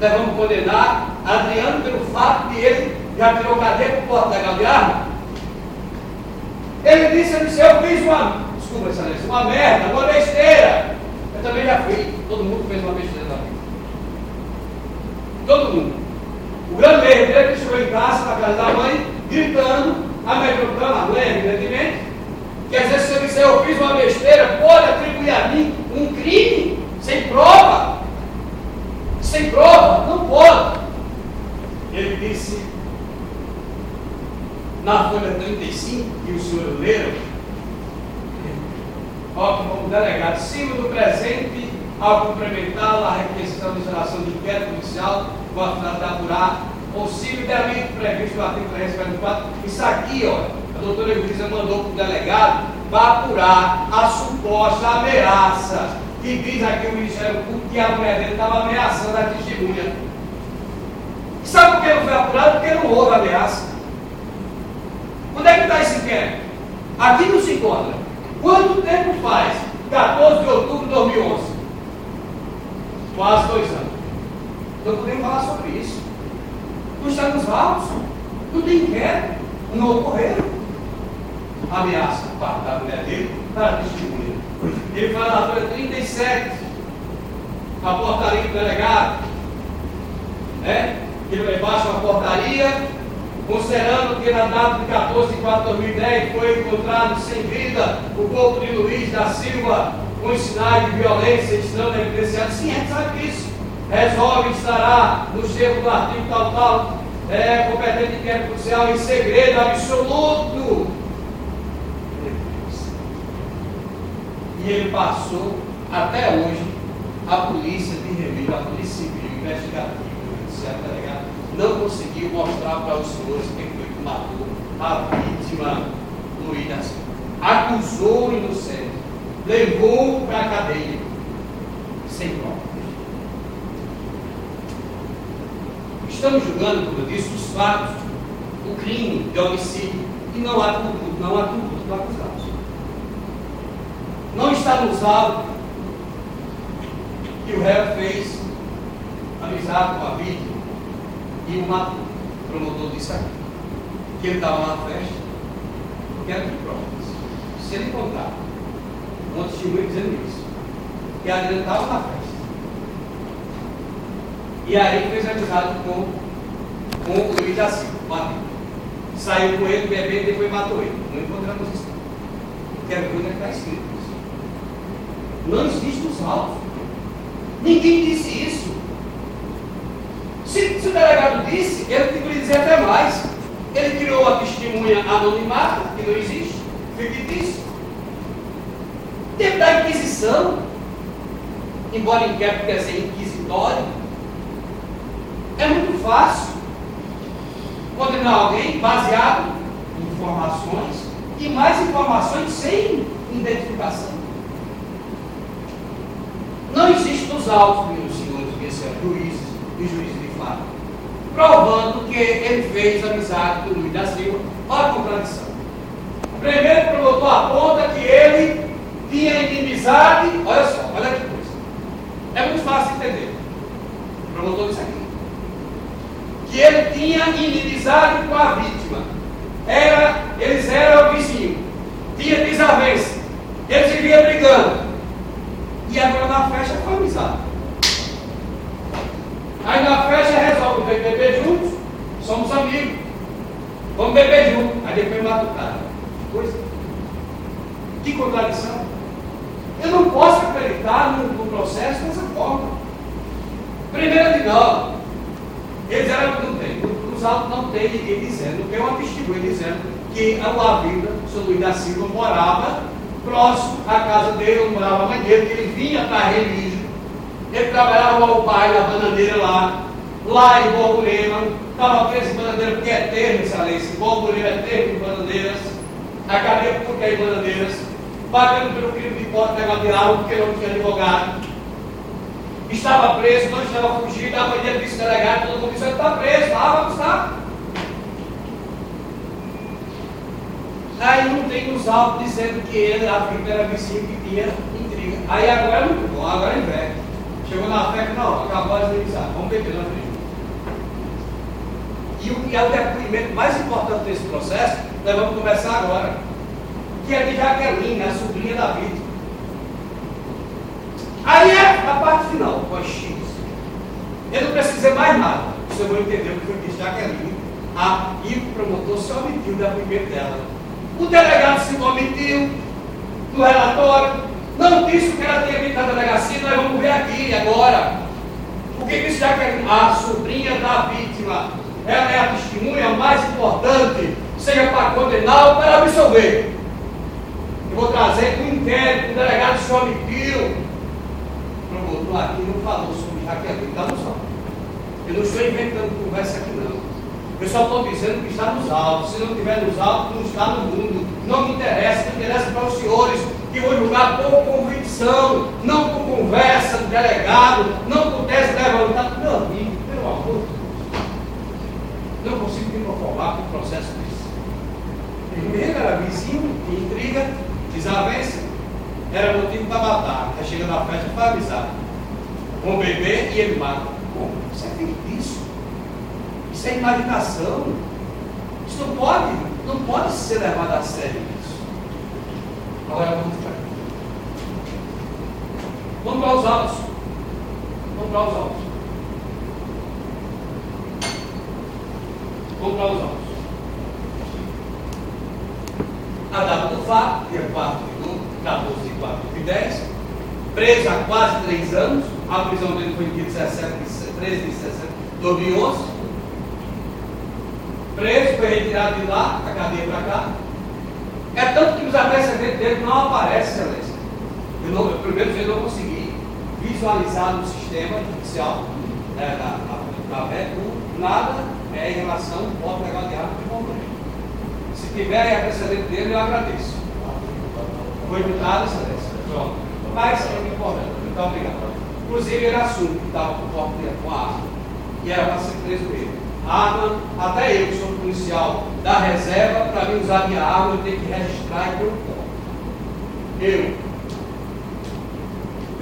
nós vamos condenar Adriano pelo fato de ele já tirou cadeia por porta legal de arma. Ele disse, eu fiz desculpa, excelência, uma merda, uma besteira. Eu também já fiz. Todo mundo fez uma besteira na vida. Todo mundo. O grande erro dele é que chegou em casa, na casa da mãe, gritando, amedrontando a mãe, evidentemente. Quer dizer, se eu disser eu fiz uma besteira, pode atribuir a mim um crime sem prova? Sem prova? Não pode. Ele disse, na folha 35, que o senhor leram, como delegado, cima do presente, ao complementar a requisição de instalação de inquérito policial, com a finalidade de apurar possível delito previsto no artigo 344. Isso aqui, a doutora Evelisa mandou para o delegado para apurar a suposta ameaça, que diz aqui o Ministério Público que a mulher dele estava ameaçando a testemunha. Sabe por que não foi apurado? Porque não houve ameaça. Onde é que está esse inquérito? Aqui não se encontra. Quanto tempo faz? 14 de outubro de 2011. Quase 2 anos. Não podemos falar sobre isso. Não está nos autos. Não tem inquérito. Não ocorreu. Ameaça da mulher dele para a testemunha. Ele fala na folha 37, a portaria do delegado, ele baixa uma portaria, considerando que na data de 14 de 4 de 2010 foi encontrado sem vida o corpo de Luiz da Silva com sinais de violência extrema evidenciada. Sim, a gente sabe disso. Resolve, estará nos termos do artigo tal, competente inquérito policial em segredo absoluto. E ele passou, até hoje, a polícia de remédio, a polícia civil, investigativa, judiciário, delegado, não conseguiu mostrar para os senhores quem foi que matou a vítima Luiz da Silva. Acusou o inocente, levou para a cadeia, sem prova. Estamos julgando, como eu disse, os fatos, o crime de homicídio, e não há tumulto do acusado. Não está nos autos que o réu fez amizade com a vítima e o matou. O promotor disse aqui que ele estava na festa. Quero que provas. Se ele encontrar um testemunho dizendo isso, que a Adriana estava na festa. E aí fez amizade com o Luiz da Silva, matou. Saiu com ele, bebendo e depois matou ele. Não encontramos isso. Quero ver onde é que está escrito isso. Não existe nos autos. Ninguém disse isso. Se o delegado disse, ele tem que dizer até mais. Ele criou a testemunha anonimada, que não existe, fictício. Tempo da Inquisição, embora inquérito quer ser inquisitório, é muito fácil condenar alguém baseado em informações e mais informações sem identificação. Não existe nos autos, meus senhores, que são juízes e juízes de fato, provando que ele fez amizade com o Luiz da Silva. Olha a contradição. Primeiro, o promotor aponta que ele tinha inimizade. Olha só, olha que coisa. É muito fácil de entender. O promotor disse aqui que ele tinha inimizade com a vítima. Eles eram vizinhos. Tinha desavença. Eles viviam brigando. E agora na festa foi amizade. Aí na festa resolve beber juntos, somos amigos. Vamos beber juntos. Aí depois mata o cara. Coisa. Que contradição. Eu não posso acreditar no processo dessa forma. Primeiro de não. Eles eram não tem. Nos autos não tem ninguém dizendo, não tem uma testemunha dizendo que a Lavida, o São Luís da Silva, morava próximo à casa dele, onde morava a mãe dele, que ele vinha para a Remígio. Ele trabalhava ao pai da bananeira lá em Borborema, estava preso em bananeira porque é termo, excelência. Borborema é termo de bananeiras, a cadeia pública é em bananeiras, pagando pelo crime de porte negativo, porque não tinha advogado. Estava preso, não estava fugindo, a mãe dele disse delegado, todo mundo disse, ele está preso, lá vamos estar. Aí não tem nos autos dizendo que ele, a filha era vizinho que tinha intriga. Aí agora é muito bom, agora inverte. Chegou na festa, não, acabou as inimizades, vamos beber nós juntos. E o que é o depoimento mais importante desse processo, nós vamos conversar agora, que é de Jaqueline, a sobrinha da vítima. Aí é a parte final, X. Eu não preciso dizer mais nada, você vai entender o que eu disse, Jaqueline. E o promotor se omitiu do depoimento dela. O delegado se omitiu do relatório, não disse o que ela tinha dito na delegacia, nós vamos ver aqui agora. O que disse Jaqueline? A sobrinha da vítima, ela é a testemunha mais importante, seja para condenar ou para absolver. Eu vou trazer um inquérito, o delegado se omitiu. O promotor aqui não falou sobre Jaqueline, está nos autos. Eu não estou inventando conversa aqui não. Eu só estou dizendo que está nos autos. Se não estiver nos autos, não está no mundo. Não me interessa, me interessa para os senhores que vão julgar por convicção, não por conversa do delegado, não por tese levantada. Meu amigo, pelo amor de Deus, não consigo me conformar com o processo desse. Primeiro era vizinho, intriga, desavença, era motivo para matar. Aí chega na festa para avisar. Vão beber e ele mata. Bom, isso é feitiço. Isso é imaginação. Isso não pode ser levado a sério isso. Agora vamos para os autos. Vamos para os autos. A data do fato, dia 4 de 14 de 4 de 10, preso há quase 3 anos, a prisão dele foi em dia 13 de 2011. Preso, foi retirado de lá, da cadeia para cá. É tanto que os antecedentes dele não aparecem, Celeste. Primeiro eu não consegui visualizar no sistema judicial da VEC nada em relação ao voto legal de arma de bombeiro. Se tiver antecedente dele, eu agradeço. Foi imputado, Celeste. Pronto. Mas é importante. Muito obrigado. Inclusive, ele assume que estava com a arma e era para ser preso ele. Arma, até eu que sou policial da reserva, para mim usar minha arma, eu tenho que registrar e eu.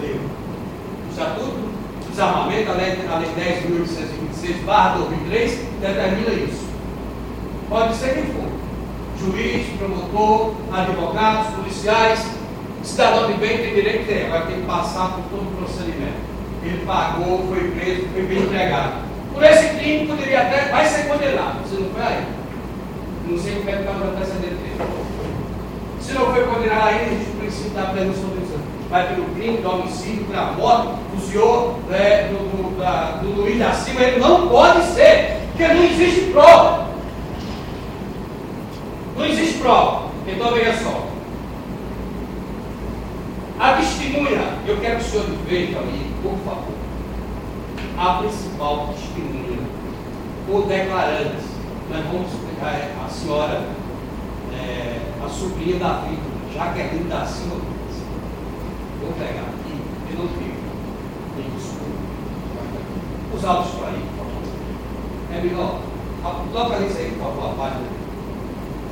O Estatuto do Desarmamento, a lei 10.826/2003, determina isso. Pode ser quem for. Juiz, promotor, advogados, policiais, cidadão de bem tem direito de ter, agora tem que passar por todo o procedimento. Ele pagou, foi preso, foi bem empregado. Por esse crime, poderia até, vai ser condenado. Se não foi aí, não sei o que é que está no antecedente dele. Se não foi condenado ainda, existe o princípio da presunção de inocência. Vai pelo crime, do homicídio, pela morte do senhor, do Luiz da Silva, ele não pode ser, porque não existe prova. Não existe prova. Então veja só. A testemunha, eu quero que o senhor veja ali, por favor. A principal testemunha, o declarante, nós vamos explicar a senhora, a sobrinha da vítima, Jaqueline da Silva. Vou pegar aqui, eu não tenho. Desculpa. Os autos por aí, por favor. É melhor. Localiza aí, por favor, a página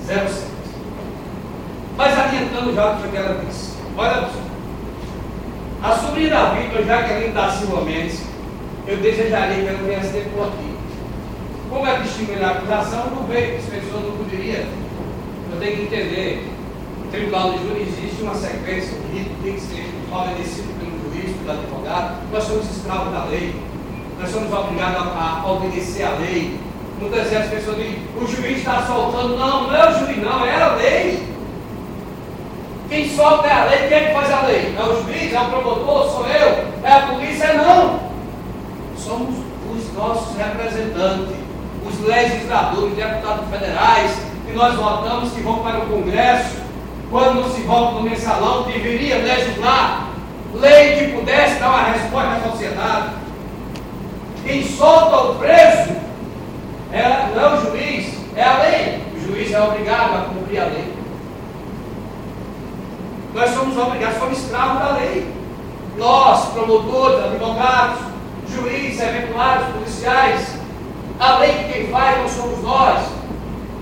07. Mas adiantando já o que ela disse. Olha, a sobrinha da vítima, Jaqueline da Silva Mendes, eu desejaria que ela viesse depois aqui. Como é testemunha da acusação, não veio, as pessoas não poderiam. Eu tenho que entender. No tribunal de júri existe uma sequência, o rito tem que ser obedecido pelo juiz, pelo advogado. Nós somos escravos da lei. Nós somos obrigados a obedecer a lei. Muitas vezes as pessoas dizem, o juiz está soltando. Não, não é o juiz, não, é a lei. Quem solta é a lei, quem é que faz a lei? É o juiz, é o promotor, sou eu, é a polícia, não. Somos os nossos representantes, os legisladores, deputados federais, que nós votamos, que vão para o Congresso. Quando não se vota no mensalão, deveria legislar lei que pudesse dar uma resposta à sociedade. Quem solta o preso não é o juiz, é a lei. O juiz é obrigado a cumprir a lei. Nós somos obrigados, somos escravos da lei. Nós, promotores, advogados, juízes, eventuários, policiais, a lei que quem faz não somos nós,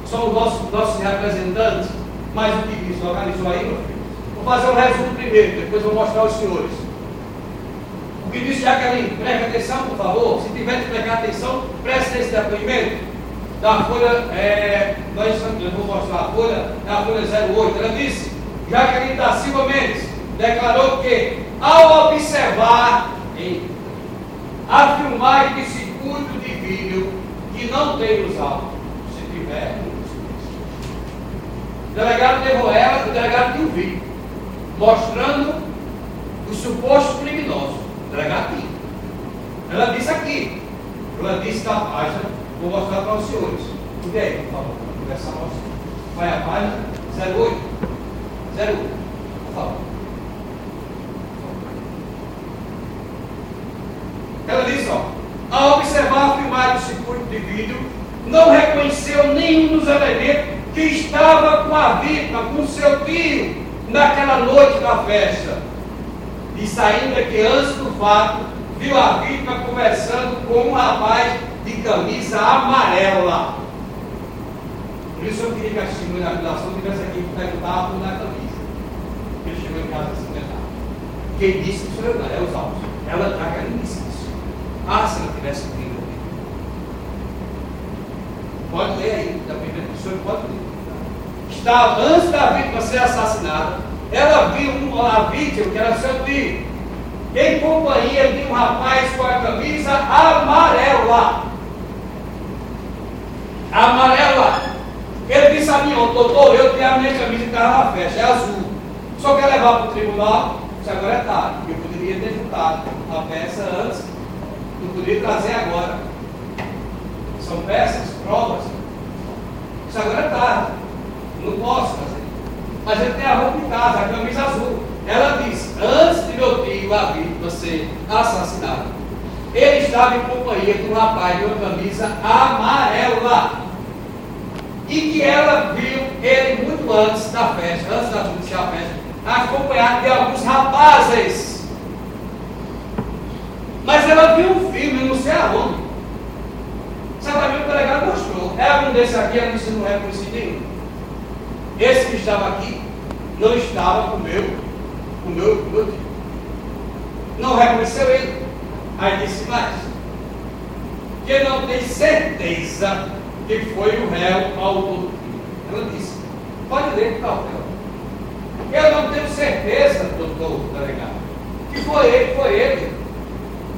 somos nossos representantes. Mas o que diz? Localizou aí, meu filho? Vou fazer um resumo primeiro, depois vou mostrar aos senhores. O que disse Jaqueline, preste atenção, por favor. Se tiver de prestar atenção, preste esse depoimento. Da folha, eu vou mostrar a folha, da folha 08. Ela disse, Jaqueline da Silva Mendes declarou que, ao observar a filmagem de circuito de vídeo que não tem os áudios, se tiver, o delegado levou ela, o delegado tinha um vídeo mostrando o suposto criminoso. O delegado tinha. Ela disse aqui, ela disse da página, vou mostrar para os senhores. Tudo aí, por favor, para conversar com vocês. Vai a página 08. 08, por favor. Ela disse, ao observar a filmagem do circuito de vídeo, não reconheceu nenhum dos elementos que estava com a vítima, com seu tio, naquela noite da festa. Disse ainda que antes do fato, viu a vítima conversando com um rapaz de camisa amarela. Por isso eu queria que a testemunha da acusação tivesse aqui que perguntava na camisa. Ele chegou em casa assim, quem disse que foi é os autos. Ela está querendo disse isso. Se ela tivesse vindo. Pode ler aí, da primeira pessoa, pode ler. Estava, antes da vítima ser assassinada, ela viu a vítima, que era seu tio, em companhia de um rapaz com a camisa amarela. Amarela. Ele disse a mim, doutor, eu tenho a minha camisa que estava na festa, é azul. Só quer levar para o tribunal, isso agora é tarde. Eu poderia ter juntado a peça antes, não poderia trazer agora. São peças, provas. Isso agora é tarde. Não posso fazer. Mas ele tem a roupa de casa, a camisa azul. Ela diz, antes de meu tio, a vítima, ser assassinado, ele estava em companhia de um rapaz de uma camisa amarela. E que ela viu ele muito antes da festa, antes da iniciar a festa, acompanhado de alguns rapazes. Mas ela viu um filme, não sei aonde. Certamente o delegado mostrou. É um desse aqui, ela disse, não é coincidência. Esse que estava aqui não estava com o meu tio. Não reconheceu ele. Aí disse mais, que não tem certeza que foi o réu autor do crime. Ela disse, pode ler com cautela. Eu não tenho certeza, doutor delegado, que foi ele.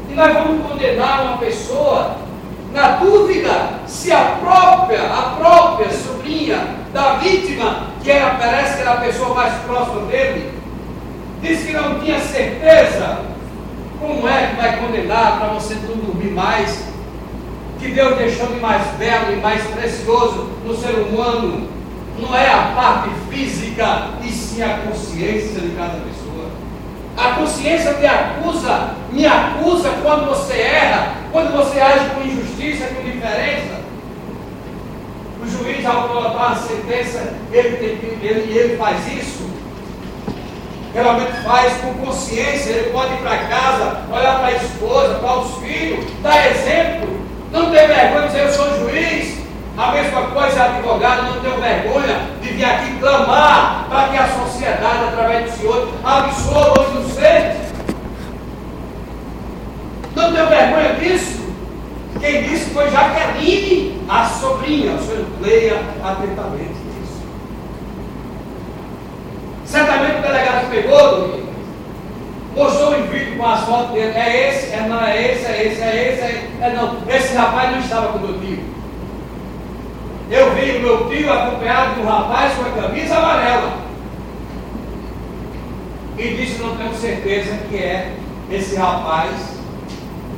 E nós vamos condenar uma pessoa na dúvida se a própria sobrinha da vítima, parece que era a pessoa mais próxima dele, disse que não tinha certeza. Como é que vai condenar para você não dormir mais? Que Deus deixou de mais belo e mais precioso no ser humano não é a parte física, e sim a consciência de cada pessoa. A consciência me acusa quando você erra, quando você age com injustiça, com indiferença. O juiz, ao colocar uma sentença, ele faz isso. Geralmente faz com consciência. Ele pode ir para casa, olhar para a esposa, para os filhos, dar exemplo. Não tem vergonha de dizer eu sou juiz. A mesma coisa é advogado, não tenho vergonha de vir aqui clamar para que a sociedade, através do Senhor, absolva os inocentes. Não tenho vergonha disso. Quem disse foi Jaqueline, a sobrinha. O senhor leia atentamente isso. Certamente o delegado pegou, Domingo, mostrou um vídeo com as fotos dele. É esse, não, é esse. Não, esse rapaz não estava com o meu tio. Eu vi o meu tio acompanhado de um rapaz com a camisa amarela. E disse, não tenho certeza que é esse rapaz.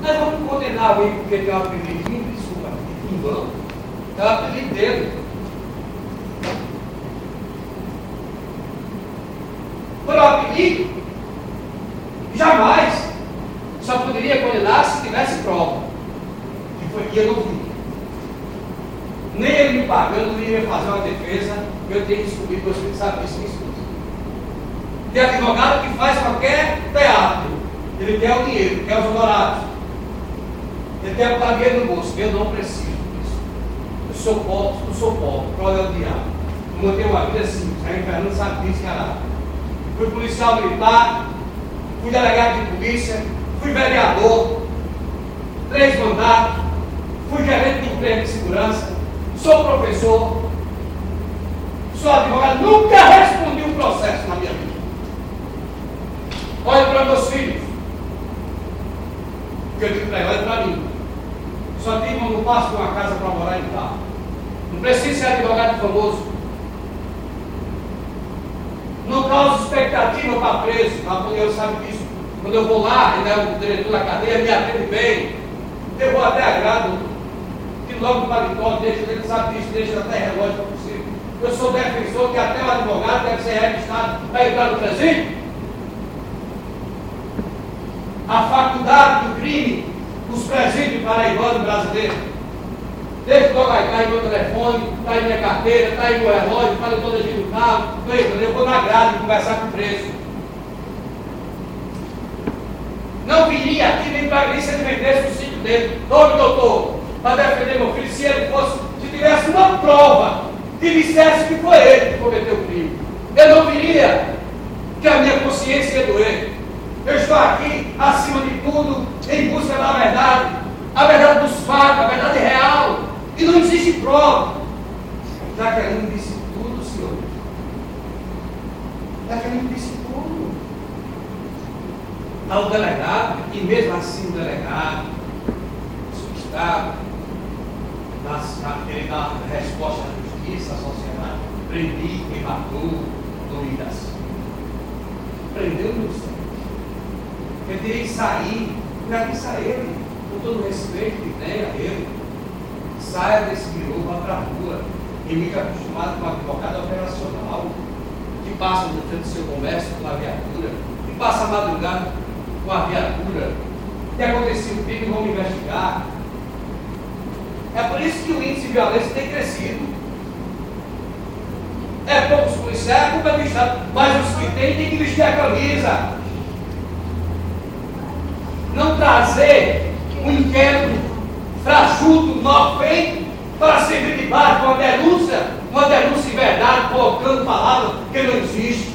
Nós vamos condenar ele porque tem um apelidinho, desculpa, em vão. É o apelido dele. Por apelido, jamais. Só poderia condenar se tivesse prova. Que eu não vi. Nem ele me pagando, nem ia fazer uma defesa, eu tenho que descobrir que você sabe disso, minha esposa. Tem advogado que faz qualquer teatro. Ele quer o dinheiro, quer os honorários. Ele quer botar dinheiro no bolso. Eu não preciso disso. Eu sou pobre, qual é o diabo? Eu tenho uma vida simples. A Fernando sabe disso, caralho. Fui policial militar, fui delegado de polícia, fui vereador, 3 mandatos, fui gerente de emprego de segurança, sou professor, sou advogado, nunca respondi um processo na minha vida. Olha para meus filhos, que eu digo para eles, olha para mim. Só digo quando eu passo de uma casa para morar em carro. Não preciso ser advogado famoso. Não causa expectativa para preso, a polícia sabe disso. Quando eu vou lá, ele é o diretor da cadeia, me atende bem, eu vou até agrado, tiro logo o paletó, deixa, ele sabe disso, deixa até relógio para possível. Eu sou defensor que até o advogado deve ser registrado para entrar no presídio. A faculdade do crime, os presídios paraibanos brasileiros. Deixa logo aí, está aí meu telefone, está aí minha carteira, está aí meu relógio, está aí toda a gente do carro. Eu vou na grade conversar com o preso. Não viria aqui nem para a se ele vendesse o sítio dele. Ô doutor, para defender meu filho, se ele fosse, se tivesse uma prova que dissesse que foi ele que cometeu o crime. Eu não viria, que a minha consciência ia doer. Eu estou aqui, acima de tudo, em busca da verdade, a verdade dos fatos, a verdade real. E não existe prova. Jaqueline disse tudo, senhor. Jaqueline disse tudo. Ao delegado, e mesmo assim o delegado, substado, ele dá resposta à justiça, à sociedade, prendi quem matou, Doidas. Prendeu no céu. Eu teria que sair, para que sair, com todo o respeito que tem a ele, saia desse birô, vá para a rua, e fica acostumado com um advogado operacional, que passa no frente do seu comércio com a viatura, que passa a madrugada com a viatura, que aconteceu o crime, vamos investigar. É por isso que o índice de violência tem crescido. É poucos policiais, a culpa é do Estado, mas os que têm que vestir a camisa. Não trazer um inquérito frajudo, mal feito, para servir de base uma denúncia em verdade, colocando palavras que não existe.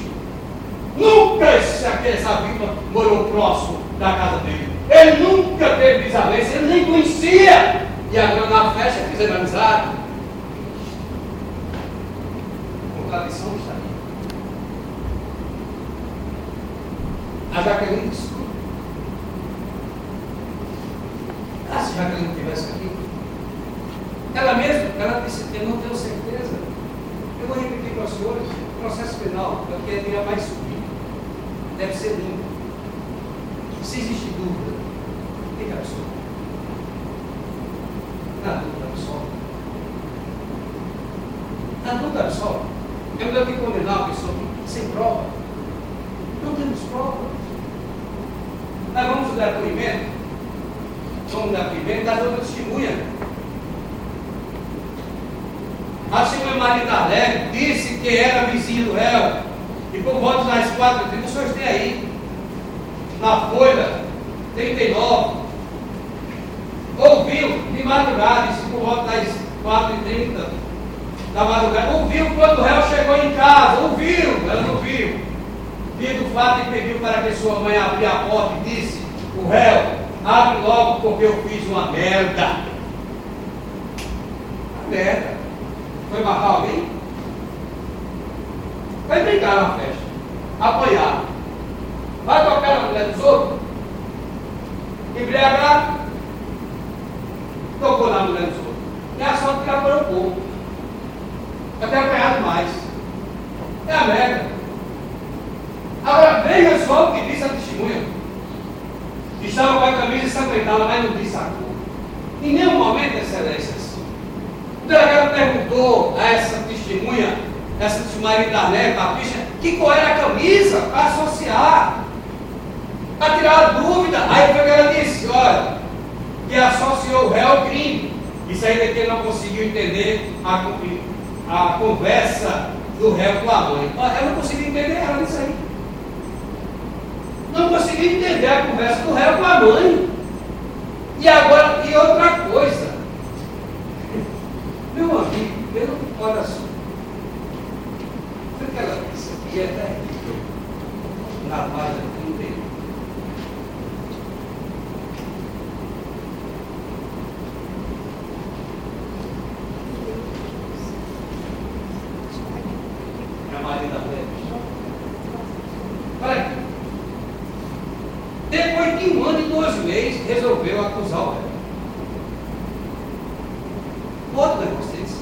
Nunca essa vítima morou próximo da casa dele. Ele nunca teve desavença, ele nem conhecia. E agora na festa fizeram amizade. Contradição está aí. A Jaqueline disse tudo. Se Jaqueline estivesse aqui, ela mesma, ela disse, eu não tenho certeza. Eu vou repetir para os senhores, o processo penal, porque é dia mais subido, deve ser limpo. Se existe dúvida, tem que absolver. Na dúvida absolve. Na dúvida absolve. Eu não devo que condenar uma pessoa sem prova. Não temos prova. Nós vamos dar depoimento. Vamos dar depoimento das outras testemunhas. A senhora Maria da Alegre disse que era vizinha do réu. E por volta das 4h30, os senhores têm aí, na Folha 39, ouviu de madrugada, disse por volta das 4h30 da madrugada, ouviu quando o réu chegou em casa, ouviu, ela não viu. Viu do fato e pediu para que sua mãe abrisse a porta e disse, o réu, abre logo porque eu fiz uma merda. Uma merda. Foi matar alguém? Vai brincar na festa. Apanhar. Vai tocar na mulher dos outros? Embriagar? Tocou na mulher dos outros. E a sorte que ela apanhou um pouco. Até apanhado mais. É a merda. Agora veja só o que disse a testemunha. Estava com a camisa ensangrentada, mas não disse a cor. Em nenhum momento, excelências, o delegado perguntou a essa testemunha Maria da Neve, Patrícia, que cor era a camisa para associar, para tirar a dúvida. Aí foi que ela disse, olha, que associou o réu ao crime. Isso aí é que ele não conseguiu entender a conversa do réu com a mãe. Ela não conseguiu entender, ela disse aí. Não conseguiu entender a conversa do réu com a mãe. E agora, e outra coisa. Meu amigo, olha só. O que ela disse aqui é terrível. Na página 31. Depois de 1 ano e 2 meses, resolveu acusar o réu. Outro negócio desse.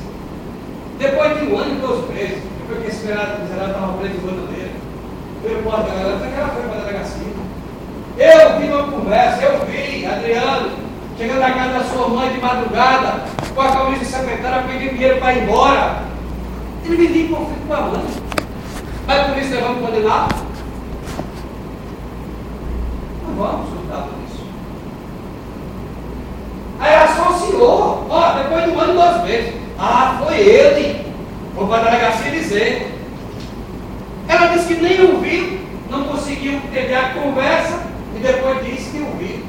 Depois de 1 ano e 2 meses, depois que esse miserável estava preso em bandeira, veio para a galera, até que ela foi para a delegacia. Eu vi uma conversa, eu vi Adriano chegando na casa da sua mãe de madrugada, com a camisa de secretária, pedindo dinheiro para ir embora. Ele vivia em conflito com a mãe. Mas por isso nós vamos condenar? Não vamos lutar por isso. Aí associou, depois de 1 ano e 2 meses. Foi ele. Vou para a delegacia dizer. Ela disse que nem ouviu, não conseguiu entender a conversa e depois disse que ouviu.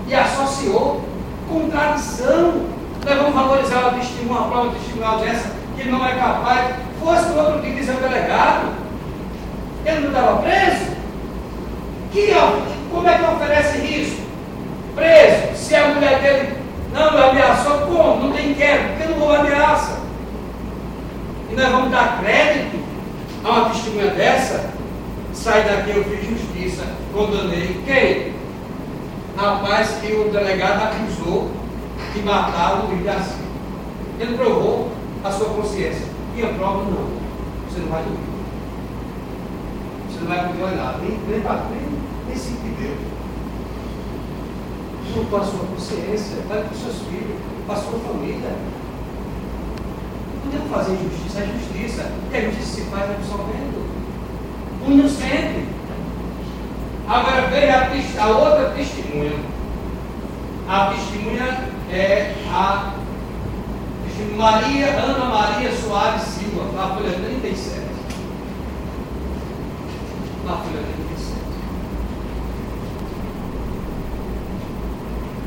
E associou. Contradição. Nós vamos valorizar o testemunho, a prova testemunhal dessa, que não é capaz. Fosse no outro dia dizer o delegado, ele não estava preso? Como é que oferece risco? Preso. Se a mulher dele não ameaçou, como? Não tem inquérito, porque não houve ameaça. E nós vamos dar crédito a uma testemunha dessa? Sai daqui, eu fiz justiça, condenei. Quem? Rapaz que o delegado acusou de matar o Luiz da Silva. Ele provou a sua consciência. E eu provo não. Você não vai dormir. Você não vai confiar em nada. Nem se entendeu. Não para a sua consciência, vai para os seus filhos, para a sua família. Não podemos fazer justiça, é justiça. E a justiça se faz absolvendo. O inocente. Agora veja a outra testemunha. A testemunha é a Ana Maria Soares Silva, na folha 37. Na folha 37.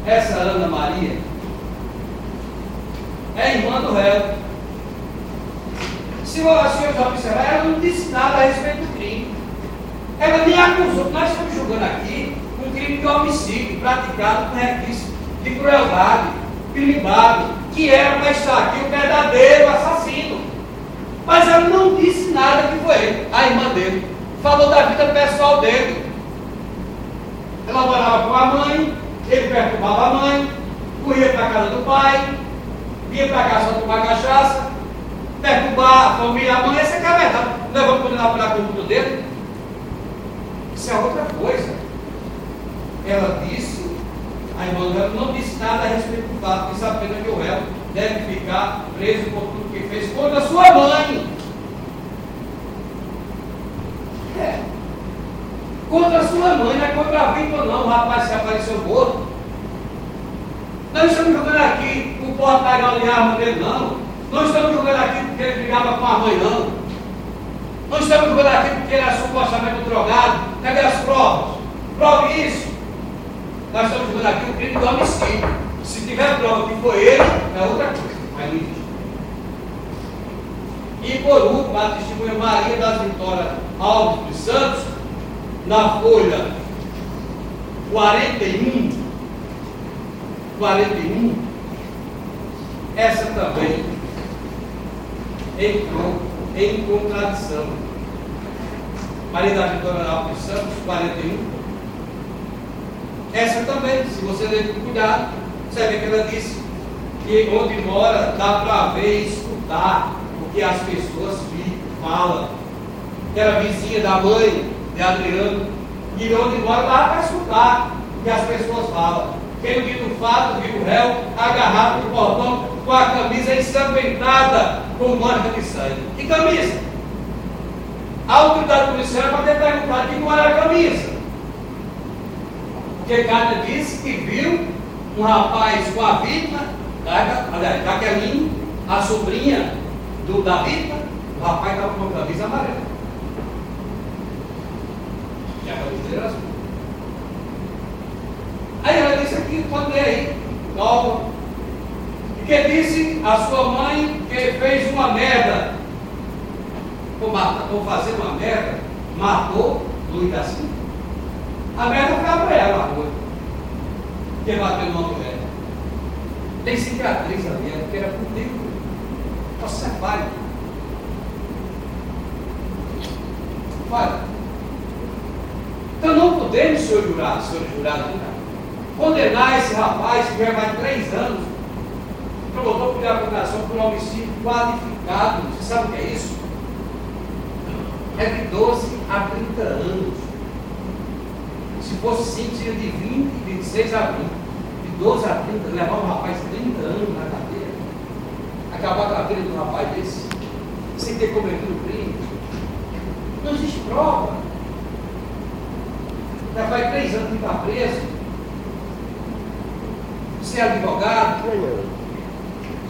Essa Ana Maria é irmã do réu. Se os senhores observarem, ela não disse nada a respeito do crime. Ela nem acusou. Nós estamos julgando aqui um crime de homicídio praticado com requisito de crueldade, crime-bado, que era para estar aqui o verdadeiro assassino. Mas ela não disse nada que foi ele, a irmã dele. Falou da vida pessoal dele. Ela morava com a mãe, ele perturbava a mãe, corria para a casa do pai, vinha para casa só tomar cachaça, perturbar a família, a mãe. Essa é que é a verdade. Nós vamos condenar pela conduta dele? Isso é outra coisa. Ela disse, a irmã dela não disse nada a respeito do fato, disse apenas que o réu deve ficar preso por tudo que fez contra a sua mãe. Contra a sua mãe, não é contra a vítima não, o rapaz que apareceu morto. Não estamos jogando aqui o porta-galho de arma dele, não. Não estamos jogando aqui porque ele brigava com a mãe, não. Não estamos jogando aqui porque ele era supostamente drogado. Cadê as provas? Prove isso. Nós estamos jogando aqui o crime do homicídio. Se tiver prova que foi ele, é outra coisa. Mas não existe. E por último, a testemunha Maria das Vitórias Alves dos Santos, na folha 41, essa também entrou em contradição. Maria da Vitória Alves dos Santos, 41. Essa também, se você ler com cuidado, você vê que ela disse que onde mora dá para ver e escutar o que as pessoas falam. Que era vizinha da mãe de Adriano, e onde mora dá para escutar o que as pessoas falam. Quem viu o fato, viu o réu agarrado no portão com a camisa ensanguentada com marca de sangue. Que camisa? A autoridade policial é para ter perguntado de qual era a camisa. Porque Cátia disse que viu um rapaz com a vítima, Jaqueline, a sobrinha da vítima, o rapaz estava com uma camisa amarela. E a camisa era azul. Aí ela disse aqui, pode ler aí, nova. E que disse a sua mãe que fez uma merda. Por fazer uma merda, matou Luiz da Silva. A merda ficava para ela na rua. Que bateu numa mulher. Tem cicatriz ali, porque era por dentro. Nossa, é falha. Falha. Então não podemos, senhor jurado, condenar esse rapaz que vai mais de 3 anos, promotor por condenação por homicídio qualificado. Você sabe o que é isso? É de 12 a 30 anos. Se fosse 5, seria de 20, 26 a 20. De 12 a 30, levar um rapaz 30 anos na cadeia, acabar com a vida de um rapaz desse, sem ter cometido o crime. Não existe prova. Já faz 3 anos que está preso, sem advogado,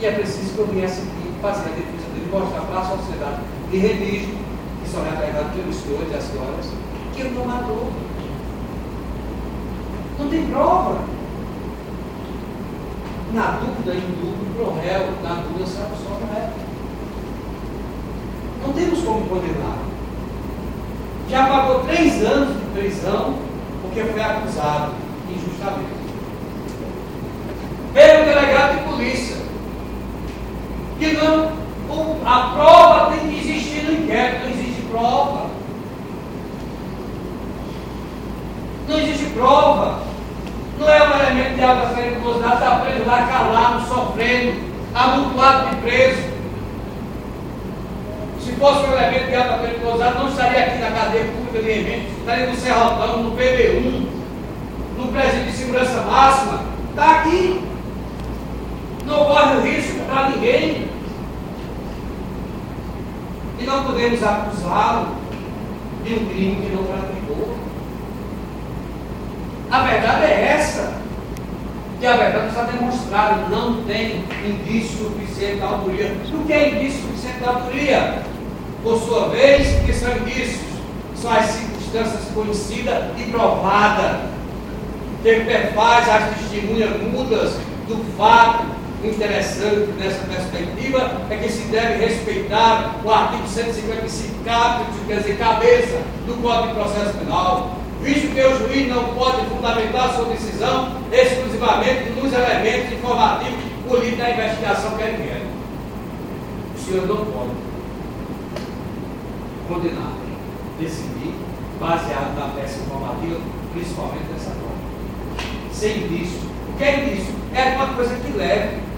e é preciso que eu viesse aqui fazer a defesa dele, mostrar para a sociedade de Remígio, que são repregados pelos senhores e as senhoras, que ele não matou. Não tem prova. Na dúvida, indulto para o réu, na dúvida, se absolve o réu. Não temos como condenar. Já pagou 3 anos de prisão porque foi acusado injustamente pelo delegado de polícia. Que não, a prova tem que existir no inquérito, não existe prova. Não existe prova. Não é um elemento de alta periculosidade, está preso lá calado, sofrendo, amontoado de preso. Se fosse um elemento de alta periculosidade, não estaria aqui na cadeia pública de Remígio, estaria no Serrotão, no PB1, no presídio de segurança máxima. Está aqui. Não corre risco para ninguém. E não podemos acusá-lo de um crime que não praticou. A verdade é essa. Que a verdade está demonstrada. Não tem indício suficiente da autoria. O que é indício suficiente da autoria? Por sua vez, que são indícios? São as circunstâncias conhecidas e provadas. Que perfaz as testemunhas mudas do fato. Interessante nessa perspectiva é que se deve respeitar o artigo 155 caput, quer dizer, cabeça do Código de Processo Penal, visto que o juiz não pode fundamentar sua decisão exclusivamente nos elementos informativos polidos da investigação que ele quer. O senhor não pode condenar, decidir, baseado na peça informativa, principalmente dessa forma. Sem indício. O que é indício? É uma coisa que leve.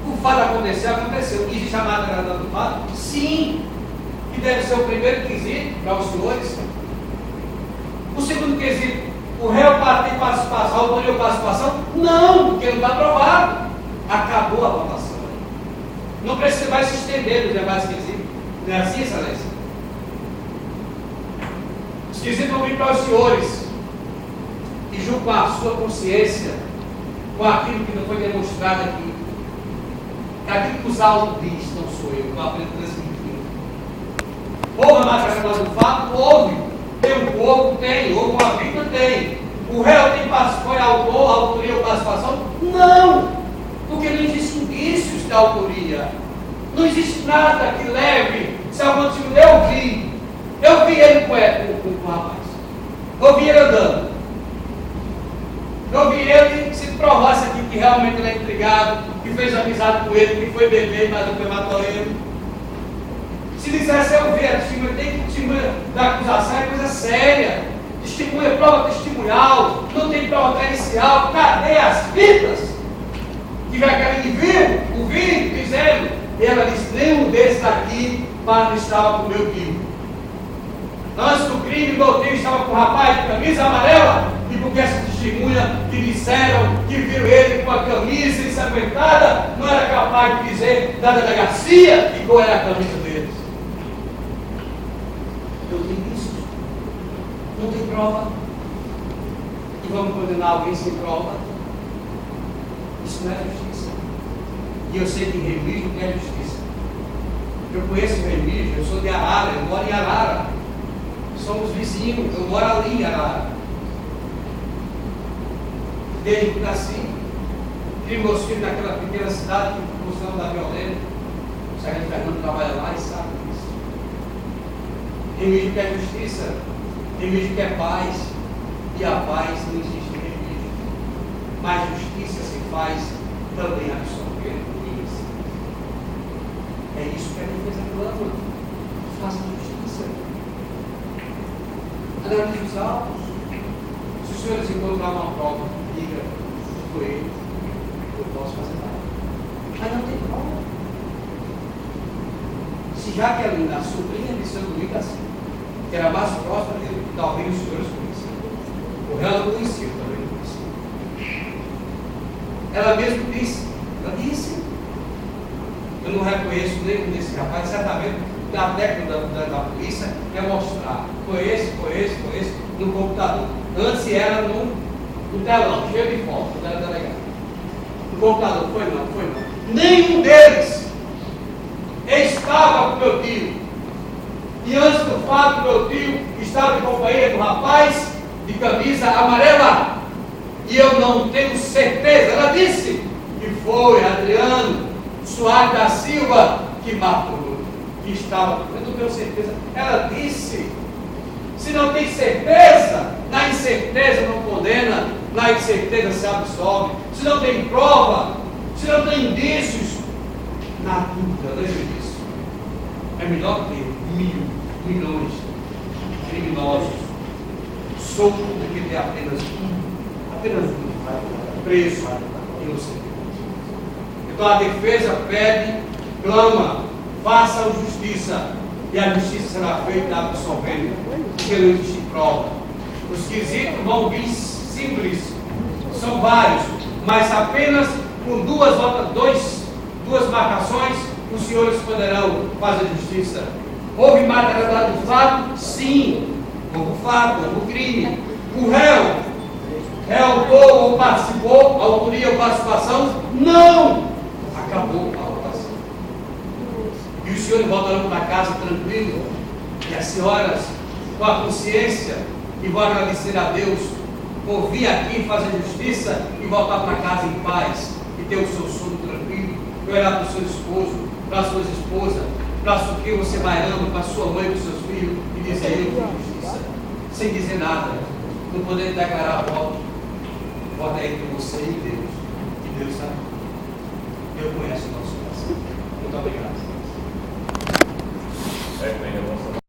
O fato aconteceu. Existe a materialidade do fato? Sim. Que deve ser o primeiro quesito para os senhores. O segundo quesito, o réu tem participação, autoria ou participação? Não, porque não está aprovado. Acabou a votação. Não precisa mais se estender nos demais quesitos. Não é assim, excelência? Os quesitos vão vir para os senhores. E julgo com a sua consciência, com aquilo que não foi demonstrado aqui. Aquilo que os autos diz, não sou eu, eu aprendo transmitindo. Houve a materialidade do fato? Houve. Tem um corpo? Tem. Houve uma vítima? Tem. O réu tem foi autor, autoria ou participação? Não! Porque não existem indícios de autoria. Não existe nada que leve. Se algum tipo, eu vi ele com o rapaz. Eu vi ele andando. Eu vi ele, se provasse aqui que realmente ele é intrigado, que fez amizade com ele, que foi beber, mas não foi matou ele. Se dissesse eu vi a testemunha, tem que testemunha da acusação, é coisa séria. Testemunha, prova testemunhal, não tem prova pericial. Cadê as fitas? Que já que ele viu o vídeo dizendo, ela disse, nenhum desses daqui para estava com o meu tio. Antes do crime, meu tio estava com o rapaz de camisa amarela. E porque essa testemunha que disseram que viram ele com a camisa ensanguentada, não era capaz de dizer da delegacia e qual era a camisa deles. Eu tenho isso. Não tem prova. E vamos condenar alguém sem prova? Isso não é justiça. E eu sei que Remígio não é justiça. Eu conheço o Remígio, eu sou de Arara, eu moro em Arara. Somos vizinhos, eu moro ali em Arara. Desde que nasci, criei meus filhos naquela pequena cidade que função da violência. O Sargento Fernando trabalha lá e sabe disso. Remígio quer justiça, Remígio quer paz, e a paz não existe em Remígio. Mas justiça se faz também absorvendo crimes. É isso que a defesa clama. Faça justiça. Analise os autos. senhores encontrar uma prova, diga, foi ele, eu posso fazer nada. Mas não tem prova. Se já que a sobrinha de seu Domingos assim, que era mais próxima dele, talvez os senhores conheciam. O réu não conhecia, também não conhecia. Ela mesmo disse, eu não reconheço nenhum desse rapaz, certamente a técnica da polícia é mostrar, foi esse, no computador. Antes era no telão, cheio de fotos, não era delegado. No computador, foi não. Nenhum deles estava com meu tio. E antes do fato, meu tio estava em companhia do rapaz de camisa amarela. E eu não tenho certeza. Ela disse que foi Adriano Soares da Silva que matou, que estava. Eu não tenho certeza. Ela disse: se não tem certeza, na incerteza não condena, na incerteza se absolve. Se não tem prova, se não tem indícios, na dúvida, lembre disso. É melhor ter milhões de criminosos soltos do que ter apenas um preso inocente. Então a defesa pede, clama, façam justiça, e a justiça será feita absolvendo, porque não existe prova. Os quesitos vão vir simples, são vários, mas apenas com duas marcações, os senhores poderão fazer justiça. Houve materialidade do fato? Sim. Houve fato, houve crime. O réu ou participou, a autoria ou participação? Não! Acabou a votação. E os senhores voltarão para casa tranquilo, e as senhoras com a consciência, e vão agradecer a Deus por vir aqui fazer justiça e voltar para casa em paz, e ter o seu sono tranquilo, e olhar para o seu esposo, para a sua esposa, para quem você mais ama, para a sua mãe, para os seus filhos, e dizer: eu fiz justiça, sem dizer nada, não poder declarar voto. Voto é entre você e Deus. E Deus sabe. Deus conhece o nosso coração. Muito obrigado.